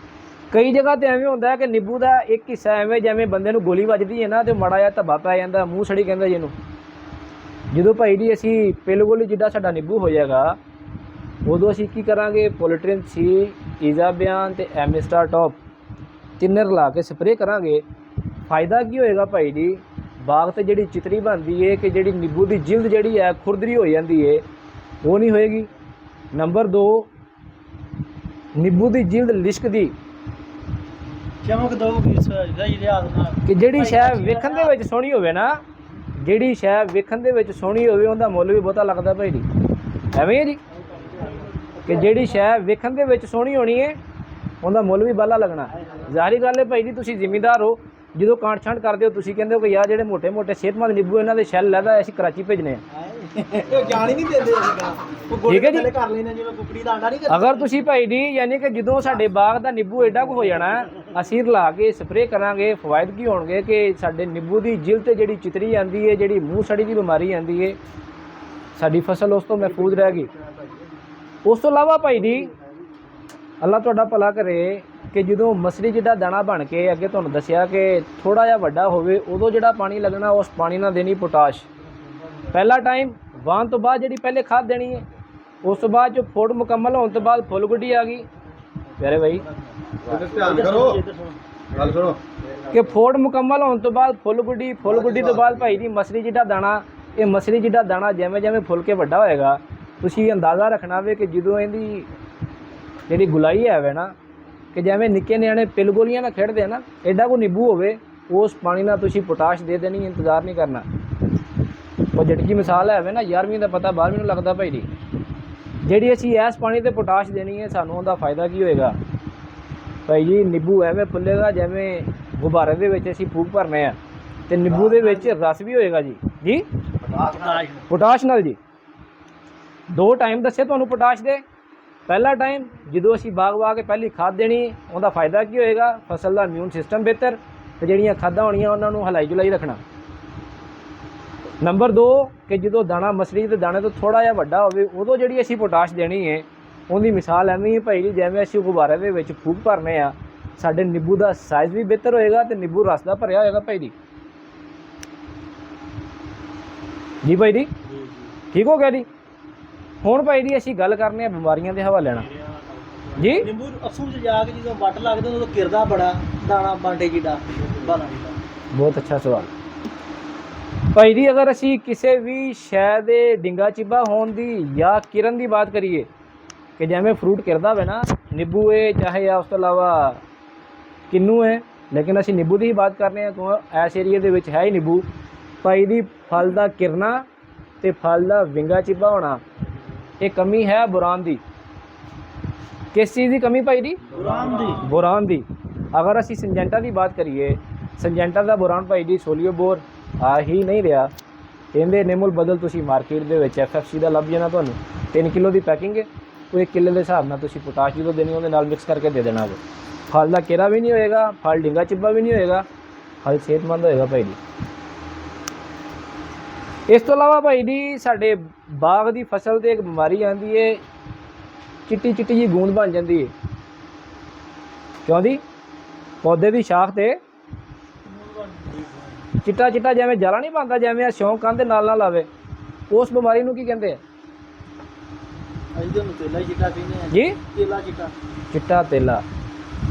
ਕਈ ਜਗ੍ਹਾ ਤੇ ਐਵੇਂ ਹੁੰਦਾ ਕਿ ਨਿੰਬੂ ਦਾ ਇੱਕ ਹਿੱਸਾ ਐਵੇਂ ਜਿਵੇਂ ਬੰਦੇ ਨੂੰ ਗੋਲੀ ਵੱਜਦੀ ਹੈ ਨਾ ਤੇ ਮਾੜਾ ਜਿਹਾ ਧੱਬਾ ਪੈ ਜਾਂਦਾ, ਮੂੰਹ ਸੜੀ ਕਹਿੰਦੇ ਜਿਹਨੂੰ। ਜਦੋਂ ਭਾਈ ਜੀ ਅਸੀਂ ਪਿੱਲ ਗੋਲੀ ਜਿੱਡਾ ਸਾਡਾ ਨਿੰਬੂ ਹੋ ਜਾਏਗਾ ਉਦੋਂ ਅਸੀਂ ਕੀ ਕਰਾਂਗੇ? ਪੋਲੀਟ੍ਰਿਨ ਸੀ, ਇਜ਼ਾਬਿਆਨ ਤੇ ਐਮਿਸਟਰ ਟੌਪ ਤਿੰਨੇ ਰਲਾ ਕੇ ਸਪਰੇਅ ਕਰਾਂਗੇ। ਫਾਇਦਾ ਕੀ ਹੋਏਗਾ ਭਾਈ ਜੀ? ਬਾਗ ਤੇ ਜਿਹੜੀ ਚਿਤਰੀ ਬਣਦੀ ਹੈ ਕਿ ਜਿਹੜੀ ਨਿੰਬੂ ਦੀ ਜਿਲਦ ਜਿਹੜੀ ਹੈ ਖੁਰਦਰੀ ਹੋ ਜਾਂਦੀ ਹੈ ਉਹ ਨਹੀਂ ਹੋਏਗੀ। ਨੰਬਰ 2 ਨਿੰਬੂ ਦੀ ਜਿਲਦ ਲਿਸ਼ਕਦੀ ਚਮਕ ਦਊਗੀ ਸਹੀ ਲਿਆਦ ਨਾਲ ਕਿ ਜਿਹੜੀ ਸ਼ੈ ਵੇਖਣ ਦੇ ਵਿੱਚ ਸੋਹਣੀ ਹੋਵੇ ਨਾ, ਜਿਹੜੀ ਸ਼ੈ ਵੇਖਣ ਦੇ ਵਿੱਚ ਸੋਹਣੀ ਹੋਵੇ ਉਹਦਾ ਮੁੱਲ ਵੀ ਬਹੁਤਾ ਲੱਗਦਾ ਭਾਈ ਜੀ। ਐਵੇਂ ਹੈ ਜੀ ਕਿ ਜਿਹੜੀ ਸ਼ੈ ਵੇਖਣ ਦੇ ਵਿੱਚ ਸੋਹਣੀ ਹੋਣੀ ਹੈ ਉਹਦਾ ਮੁੱਲ ਵੀ ਬਾਹਲਾ ਲੱਗਣਾ। ਜ਼ਾਹਰੀ ਗੱਲ ਹੈ ਭਾਈ ਜੀ, ਤੁਸੀਂ ਜ਼ਿਮੀਂਦਾਰ ਹੋ, ਜਦੋਂ ਕਾਂਟ ਛਾਂਟ ਕਰਦੇ ਹੋ ਤੁਸੀਂ ਕਹਿੰਦੇ ਹੋ ਕਿ ਯਾਰ ਜਿਹੜੇ ਮੋਟੇ ਸਿਹਤਮੰਦ ਨਿੰਬੂ ਇਹਨਾਂ ਦੇ ਸ਼ੈੱਲ ਲੈਦਾ ਅਸੀਂ ਕਰਾਚੀ ਭੇਜਣੇ ਆ। ਉਹ ਜਾਣ ਹੀ ਨਹੀਂ ਦਿੰਦੇ ਉਹ ਠੀਕ ਹੈ ਜੀ। ਕਰ ਲੈਣਾ ਜਿਵੇਂ ਕੁਕੜੀ ਦਾ ਆਂਡਾ ਨਹੀਂ ਅਗਰ ਤੁਸੀਂ ਭਾਈ ਜੀ ਯਾਨੀ ਕਿ ਜਦੋਂ ਸਾਡੇ ਬਾਗ ਦਾ ਨਿੰਬੂ ਐਡਾ ਕੁ ਹੋ ਜਾਣਾ ਅਸੀਂ ਰਲਾ ਕੇ ਸਪਰੇਅ ਕਰਾਂਗੇ, ਫਵਾਇਦ ਕੀ ਹੋਣਗੇ ਕਿ ਸਾਡੇ ਨਿੰਬੂ ਦੀ ਜਿਲਦ ਤੇ ਜਿਹੜੀ ਚਿਤਰੀ ਆਂਦੀ ਹੈ, ਜਿਹੜੀ ਮੂੰਹ ਸੜੀ ਦੀ ਬਿਮਾਰੀ ਆਂਦੀ ਹੈ, ਸਾਡੀ ਫਸਲ ਉਸ ਤੋਂ ਮਹਿਫੂਜ਼ ਰਹੇਗੀ। ਉਸ ਤੋਂ ਇਲਾਵਾ ਭਾਈ ਜੀ ਅੱਲਾ ਤੁਹਾਡਾ ਭਲਾ ਕਰੇ ਕਿ ਜਦੋਂ ਮਸਰੀ ਜਿੱਡਾ ਦਾਣਾ ਬਣ ਕੇ ਅੱਗੇ ਤੁਹਾਨੂੰ ਦੱਸਿਆ ਕਿ ਥੋੜਾ ਜਿਹਾ ਵੱਡਾ ਹੋਵੇ ਉਦੋਂ ਜਿਹੜਾ ਪਾਣੀ ਲੱਗਣਾ ਉਸ ਪਾਣੀ ਨਾਲ ਦੇਣੀ ਪੋਟਾਸ਼। ਪਹਿਲਾ ਟਾਈਮ ਵਾਹਣ ਤੋਂ ਬਾਅਦ ਜਿਹੜੀ ਪਹਿਲੇ ਖਾਦ ਦੇਣੀ ਹੈ, ਉਸ ਤੋਂ ਬਾਅਦ ਜੋ ਫੋੜ ਮੁਕੰਮਲ ਹੋਣ ਤੋਂ ਬਾਅਦ ਫੁੱਲ ਗੁੱਡੀ ਆ ਗਈ ਪਿਆਰੇ ਭਾਈ ਧਿਆਨ ਕਰੋ, ਗੱਲ ਸੁਣੋ ਕਿ ਫੋੜ ਮੁਕੰਮਲ ਹੋਣ ਤੋਂ ਬਾਅਦ ਫੁੱਲ ਗੁੱਡੀ ਤੋਂ ਬਾਅਦ ਭਾਈ ਜੀ ਮਸਰੀ ਜਿੱਡਾ ਦਾਣਾ, ਇਹ ਮਸਰੀ ਜਿੱਡਾ ਦਾਣਾ ਜਿਵੇਂ ਫੁੱਲ ਕੇ ਵੱਡਾ ਹੋਏਗਾ ਤੁਸੀਂ ਅੰਦਾਜ਼ਾ ਰੱਖਣਾ ਵੇ ਕਿ ਜਦੋਂ ਇਹਦੀ ਜਿਹੜੀ ਗੁਲਾਈ ਹੈ ਵੇ ਨਾ ਕਿ ਜਿਵੇਂ ਨਿੱਕੇ ਨਿਆਣੇ ਪਿੱਲ ਗੋਲੀਆਂ ਨਾਲ ਖੇਡਦੇ ਆ ਨਾ, ਐਡਾ ਕੋ ਨਿੰਬੂ ਹੋਵੇ ਉਸ ਪਾਣੀ ਨਾਲ ਤੁਸੀਂ ਪੋਟਾਸ਼ ਦੇ ਦੇਣੀ, ਇੰਤਜ਼ਾਰ ਨਹੀਂ ਕਰਨਾ। ਉਹ ਜਟਕੀ ਮਿਸਾਲ ਹੈ ਵੇ ਨਾ 11ਵੀਂ ਦਾ ਪਤਾ 12ਵੀਂ ਨੂੰ ਲੱਗਦਾ ਭਾਈ ਜੀ। ਜਿਹੜੀ ਅਸੀਂ ਇਸ ਪਾਣੀ ਤੇ ਪੋਟਾਸ਼ ਦੇਣੀ ਹੈ ਸਾਨੂੰ ਉਹਦਾ ਫਾਇਦਾ ਕੀ ਹੋਏਗਾ ਭਾਈ ਜੀ? ਨਿੰਬੂ ਐਵੇਂ ਫੁੱਲੇਗਾ ਜਿਵੇਂ ਗੁਬਾਰੇ ਦੇ ਵਿੱਚ ਅਸੀਂ ਫੂਕ ਭਰਨੇ ਆ ਤੇ ਨਿੰਬੂ ਦੇ ਵਿੱਚ ਰਸ ਵੀ ਹੋਏਗਾ ਜੀ ਪੋਟਾਸ਼ ਨਾਲ ਜੀ। 2 ਟਾਈਮ ਦੱਸੇ ਤੁਹਾਨੂੰ ਪੋਟਾਸ਼ ਦੇ। ਪਹਿਲਾ ਟਾਈਮ ਜਦੋਂ ਅਸੀਂ ਬਾਗ ਵਾ ਕੇ ਪਹਿਲੀ ਖਾਦ ਦੇਣੀ, ਉਹਦਾ ਫਾਇਦਾ ਕੀ ਹੋਏਗਾ? ਫਸਲ ਦਾ ਇਮਿਊਨ ਸਿਸਟਮ ਬਿਹਤਰ ਤੇ ਜਿਹੜੀਆਂ ਖਾਦਾਂ ਹੋਣੀਆਂ ਉਹਨਾਂ ਨੂੰ ਹਲਾਈ ਜੁਲਾਈ ਰੱਖਣਾ। ਨੰਬਰ 2 ਕਿ ਜਦੋਂ ਦਾਣਾ ਮਸਰੀ ਦੇ ਦਾਣੇ ਤੋਂ ਥੋੜਾ ਜਿਹਾ ਵੱਡਾ ਹੋਵੇ ਉਦੋਂ ਜਿਹੜੀ ਅਸੀਂ ਪੋਟਾਸ਼ ਦੇਣੀ ਹੈ ਉਹਦੀ ਮਿਸਾਲ ਐਵੇਂ ਹੀ ਭਾਈ ਜੀ ਜਿਵੇਂ ਅਸੀਂ ਗੁਬਾਰੇ ਦੇ ਵਿੱਚ ਫੂਕ ਭਰਨੇ ਆ, ਸਾਡੇ ਨਿੰਬੂ ਦਾ ਸਾਈਜ਼ ਵੀ ਬਿਹਤਰ ਹੋਏਗਾ ਤੇ ਨਿੰਬੂ ਰਸ ਦਾ ਭਰਿਆ ਹੋਏਗਾ ਭਾਈ ਜੀ ਭਾਈ ਜੀ ਠੀਕ ਹੋ ਗਿਆ ਜੀ। ਹੁਣ ਭਾਈ ਜੀ ਅਸੀਂ ਗੱਲ ਕਰਨੇ ਆ ਬਿਮਾਰੀਆਂ ਦੇ ਹਵਾਲੇ ਨਾਲ ਜੀ। ਨਿੰਬੂ ਅਸੂਲ 'ਚ ਜਾ ਕੇ ਜਦੋਂ ਵੱਟ ਲੱਗਦੇ ਉਦੋਂ ਕਿਰਦਾ ਬੜਾ ਦਾਣਾ ਬਾਂਡੇ ਜਿੱਡਾ ਬਾਲਾ। ਬਹੁਤ ਅੱਛਾ ਸਵਾਲ ਭਾਈ ਜੀ। ਅਗਰ ਅਸੀਂ ਕਿਸੇ ਵੀ ਸ਼ੈ ਦੇ ਡਿੰਗਾ ਚਿੱਬਾ ਹੋਣ ਦੀ ਜਾਂ ਕਿਰਨ ਦੀ ਬਾਤ ਕਰੀਏ ਕਿ ਜਿਵੇਂ ਫਰੂਟ ਕਿਰਦਾ ਹੋਵੇ ਨਾ, ਨਿੰਬੂ ਹੈ ਚਾਹੇ ਜਾਂ ਉਸ ਤੋਂ ਇਲਾਵਾ ਕਿੰਨੂ ਹੈ, ਲੇਕਿਨ ਅਸੀਂ ਨਿੰਬੂ ਦੀ ਹੀ ਬਾਤ ਕਰ ਰਹੇ ਹਾਂ ਕਿਉਂ ਇਸ ਏਰੀਏ ਦੇ ਵਿੱਚ ਹੈ ਹੀ ਨਿੰਬੂ। ਭਾਈ ਦੀ ਫਲ ਦਾ ਕਿਰਨਾ ਤੇ ਫਲ ਦਾ ਵਿੰਗਾ ਚਿੱਬਾ ਹੋਣਾ, ਇਹ ਕਮੀ ਹੈ ਬੋਰਾਨ ਦੀ। ਕਿਸ ਚੀਜ਼ ਦੀ ਕਮੀ ਭਾਈ ਜੀ? ਬੋਰਾਨ ਦੀ। ਬੋਰਾਨ ਦੀ। ਅਗਰ ਅਸੀਂ ਸਿੰਜੈਂਟਾ ਦੀ ਬਾਤ ਕਰੀਏ, ਸਿੰਜੈਂਟਾ ਦਾ ਬੋਰਾਨ ਭਾਈ ਜੀ ਸੋਲੀਓ ਬੋਰ ਆ ਹੀ ਨਹੀਂ ਰਿਹਾ। ਇਹਦੇ ਨਿਮੁਲ ਬਦਲ ਤੁਸੀਂ ਮਾਰਕੀਟ ਦੇ ਵਿੱਚ FFC ਦਾ ਲੱਭ ਜਾਣਾ ਤੁਹਾਨੂੰ। 3 ਕਿਲੋ ਦੀ ਪੈਕਿੰਗ ਹੈ, ਉਹ 1 ਕਿੱਲੇ ਦੇ ਹਿਸਾਬ ਨਾਲ ਤੁਸੀਂ ਪੋਟਾਸ਼ ਜਦੋਂ ਦੇਣੀ ਉਹਦੇ ਨਾਲ ਮਿਕਸ ਕਰਕੇ ਦੇ ਦੇਣਾ। ਫਲ ਦਾ ਕੇਰਾ ਵੀ ਨਹੀਂ ਹੋਏਗਾ, ਫਲ ਡਿੰਗਾ ਚਿੱਬਾ ਵੀ ਨਹੀਂ ਹੋਏਗਾ, ਫਲ ਸਿਹਤਮੰਦ ਹੋਏਗਾ ਭਾਈ ਜੀ। ਇਸ ਤੋਂ ਇਲਾਵਾ ਭਾਈ ਜੀ ਸਾਡੇ ਬਾਗ ਦੀ ਫਸਲ ਤੇ ਇੱਕ ਬਿਮਾਰੀ ਆਉਂਦੀ ਹੈ, ਚਿੱਟੀ ਚਿੱਟੀ ਜੀ ਗੂੰਦ ਬਣ ਜਾਂਦੀ ਹੈ। ਕਿਉਂ ਦੀ? ਪੌਦੇ ਦੀ ਸ਼ਾਖ ਤੇ ਚਿੱਟਾ ਚਿੱਟਾ ਜਿਵੇਂ ਜਲਾ ਨਹੀਂ ਪਾਉਂਦਾ, ਜਿਵੇਂ ਆ ਸਿਉਂਕ ਕੰਧ ਨਾਲ ਨਾਲ ਆਵੇ, ਉਸ ਬਿਮਾਰੀ ਨੂੰ ਕੀ ਕਹਿੰਦੇ ਆ ਅਸੀਂ ਤਾਂ ਤੇਲਾ ਚਿੱਟਾ ਪੀਂਦੇ ਆ ਜੀ? ਤੇਲਾ ਚਿੱਟਾ। ਚਿੱਟਾ ਤੇਲਾ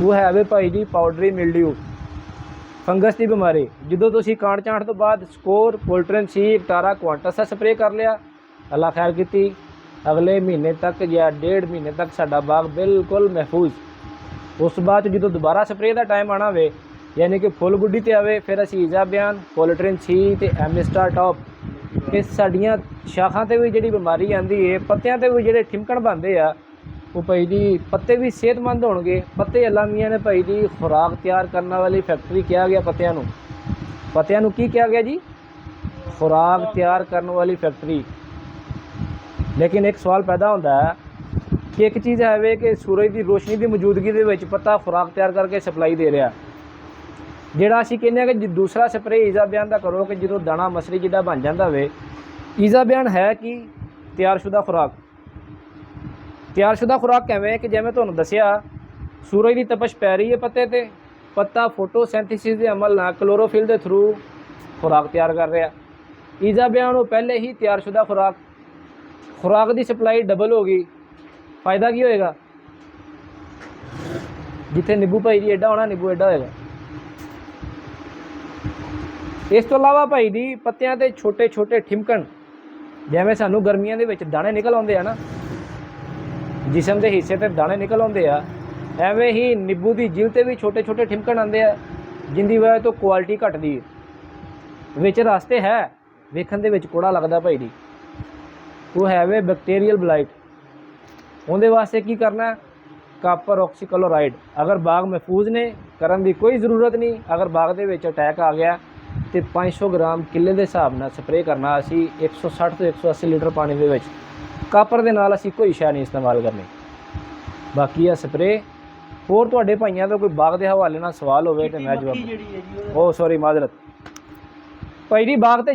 ਉਹ ਹੈ ਵੇ ਭਾਈ ਜੀ ਪਾਊਡਰੀ ਮਿਲਡਿਊ, ਫੰਗਸ ਦੀ ਬਿਮਾਰੀ। ਜਦੋਂ ਤੁਸੀਂ ਕਾਂਟ ਚਾਂਟ ਤੋਂ ਬਾਅਦ ਸਕੋਰ, ਪੋਲਟਰਨ ਸੀਪ, ਟਾਰਾ ਕੁਆਂਟਸ ਦਾ ਸਪਰੇਅ ਕਰ ਲਿਆ, ਅੱਲਾ ਖੈਰ ਕੀਤੀ, ਅਗਲੇ ਮਹੀਨੇ ਤੱਕ ਜਾਂ 1.5 ਮਹੀਨੇ ਤੱਕ ਸਾਡਾ ਬਾਗ ਬਿਲਕੁਲ ਮਹਿਫੂਜ਼। ਉਸ ਤੋਂ ਬਾਅਦ ਜਦੋਂ ਦੁਬਾਰਾ ਸਪਰੇਅ ਦਾ ਟਾਈਮ ਆਣਾ ਵੇ, ਯਾਨੀ ਕਿ ਫੁੱਲ ਗੁੱਡੀ ਤੇ ਆਵੇ, ਫਿਰ ਅਸੀਂ ਇਜ਼ਾਬਿਆਨ, ਪੋਲਟਰਨ ਸੀ ਤੇ ਐਮਿਸਟਾ ਟੌਪ, ਇਹ ਸਾਡੀਆਂ ਸ਼ਾਖਾਂ ਤੇ ਵੀ ਜਿਹੜੀ ਬਿਮਾਰੀ ਆਂਦੀ ਹੈ, ਪੱਤਿਆਂ ਤੇ ਵੀ ਜਿਹੜੇ ਠਿਮਕਣ ਬਣਦੇ ਆ, ਉਹ ਭਾਈ ਜੀ ਪੱਤੇ ਵੀ ਸਿਹਤਮੰਦ ਹੋਣਗੇ। ਪੱਤੇ ਅੱਲਾ ਮੀਆਂ ਨੇ ਭਾਈ ਜੀ ਖੁਰਾਕ ਤਿਆਰ ਕਰਨ ਵਾਲੀ ਫੈਕਟਰੀ ਕਿਹਾ ਗਿਆ ਪੱਤਿਆਂ ਨੂੰ। ਪੱਤਿਆਂ ਨੂੰ ਕੀ ਕਿਹਾ ਗਿਆ ਜੀ? ਖੁਰਾਕ ਤਿਆਰ ਕਰਨ ਵਾਲੀ ਫੈਕਟਰੀ। ਲੇਕਿਨ ਇੱਕ ਸਵਾਲ ਪੈਦਾ ਹੁੰਦਾ ਹੈ ਕਿ ਇੱਕ ਚੀਜ਼ ਹੈ ਵੇ ਕਿ ਸੂਰਜ ਦੀ ਰੋਸ਼ਨੀ ਦੀ ਮੌਜੂਦਗੀ ਦੇ ਵਿੱਚ ਪੱਤਾ ਖੁਰਾਕ ਤਿਆਰ ਕਰਕੇ ਸਪਲਾਈ ਦੇ ਰਿਹਾ। ਜਿਹੜਾ ਅਸੀਂ ਕਹਿੰਦੇ ਹਾਂ ਕਿ ਦੂਸਰਾ ਸਪਰੇਅ ਇਜ਼ਾਬਿਆਨ ਦਾ ਕਰੋ, ਕਿ ਜਦੋਂ ਦਾਣਾ ਮਸਰੀ ਜਿੱਦਾਂ ਬਣ ਜਾਂਦਾ ਹੋਵੇ। ਇਜ਼ਾਬਿਆਨ ਹੈ ਕਿ ਤਿਆਰਸ਼ੁਦਾ ਖੁਰਾਕ। ਤਿਆਰਸ਼ੁਦਾ ਖੁਰਾਕ ਕਿਵੇਂ? ਕਿ ਜਿਵੇਂ ਤੁਹਾਨੂੰ ਦੱਸਿਆ, ਸੂਰਜ ਦੀ ਤਪਸ਼ ਪੈ ਰਹੀ ਹੈ ਪੱਤੇ ਤੇ, ਪੱਤਾ ਫੋਟੋਸੈਂਥੇਸਿਸ ਦੇ ਅਮਲ ਨਾਲ ਕਲੋਰੋਫਿਲ ਦੇ ਥਰੂ ਖੁਰਾਕ ਤਿਆਰ ਕਰ ਰਿਹਾ। ਇਜ਼ਾਬਿਆਨ ਉਹ ਪਹਿਲੇ ਹੀ ਤਿਆਰਸ਼ੁਦਾ ਖੁਰਾਕ, ਖੁਰਾਕ ਦੀ ਸਪਲਾਈ ਡਬਲ ਹੋ ਗਈ। ਫਾਇਦਾ ਕੀ ਹੋਏਗਾ? ਜਿੱਥੇ ਨਿੰਬੂ ਭਾਈ ਜੀ ਐਡਾ ਹੋਣਾ, ਨਿੰਬੂ ਐਡਾ ਹੋਏਗਾ। ਇਸ ਤੋਂ ਇਲਾਵਾ ਭਾਈ ਜੀ ਪੱਤਿਆਂ ਤੇ ਛੋਟੇ ਛੋਟੇ ਠਿਮਕਣ, ਜਿਵੇਂ ਸਾਨੂੰ ਗਰਮੀਆਂ ਦੇ ਵਿੱਚ ਦਾਣੇ ਨਿਕਲ ਆਉਂਦੇ ਆ ਨਾ, ਜਿਸਮ ਦੇ ਹਿੱਸੇ ਤੇ ਦਾਣੇ ਨਿਕਲ ਆਉਂਦੇ ਆ, ਐਵੇਂ ਹੀ ਨਿੰਬੂ ਦੀ ਜਿਲਦ ਤੇ ਵੀ ਛੋਟੇ ਛੋਟੇ ਠਿਮਕਣ ਆਉਂਦੇ ਆ, ਜਿੰਦੀ ਵਜ੍ਹਾ ਤੋਂ ਕੁਆਲਿਟੀ ਘਟਦੀ ਹੈ। ਵਿੱਚ ਰਸ ਤੇ ਹੈ, ਵੇਖਣ ਦੇ ਵਿੱਚ ਕੋੜਾ ਲੱਗਦਾ ਭਾਈ ਜੀ, ਉਹ ਹੈ ਵੇ ਬੈਕਟੀਰੀਅਲ ਬਲਾਈਟ। ਉਹਦੇ ਵਾਸਤੇ ਕੀ ਕਰਨਾ? ਕਾਪਰ ਆਕਸੀਕਲੋਰਾਈਡ। ਅਗਰ ਬਾਗ ਮਹਿਫੂਜ਼ ਨੇ, ਕਰਨ ਦੀ ਕੋਈ ਜ਼ਰੂਰਤ ਨਹੀਂ। ਅਗਰ ਬਾਗ ਦੇ ਵਿੱਚ ਅਟੈਕ ਆ ਗਿਆ ਤੇ 500 ਗ੍ਰਾਮ ਕਿੱਲੇ ਦੇ ਹਿਸਾਬ ਨਾਲ ਸਪਰੇਅ ਕਰਨਾ ਅਸੀਂ 160 ਤੋਂ 180 ਲੀਟਰ ਪਾਣੀ ਦੇ ਵਿੱਚ। ਕਾਪਰ ਦੇ ਨਾਲ ਅਸੀਂ ਕੋਈ ਸ਼ੈ ਨਹੀਂ ਇਸਤੇਮਾਲ ਕਰਨੀ। ਬਾਕੀ ਆ ਸਪਰੇਅ। ਹੋਰ ਤੁਹਾਡੇ ਭਾਈਆਂ ਦਾ ਕੋਈ ਬਾਗ ਦੇ ਹਵਾਲੇ ਨਾਲ ਸਵਾਲ ਹੋਵੇ ਤੇ ਮੈਂ ਜਵਾਬ। ਜਿਹੜੀ ਹੈ ਜੀ ਉਹ ਸੌਰੀ ਮਾਜ਼ਰਤ ਭਾਈ ਜੀ, ਬਾਗ ਤੇ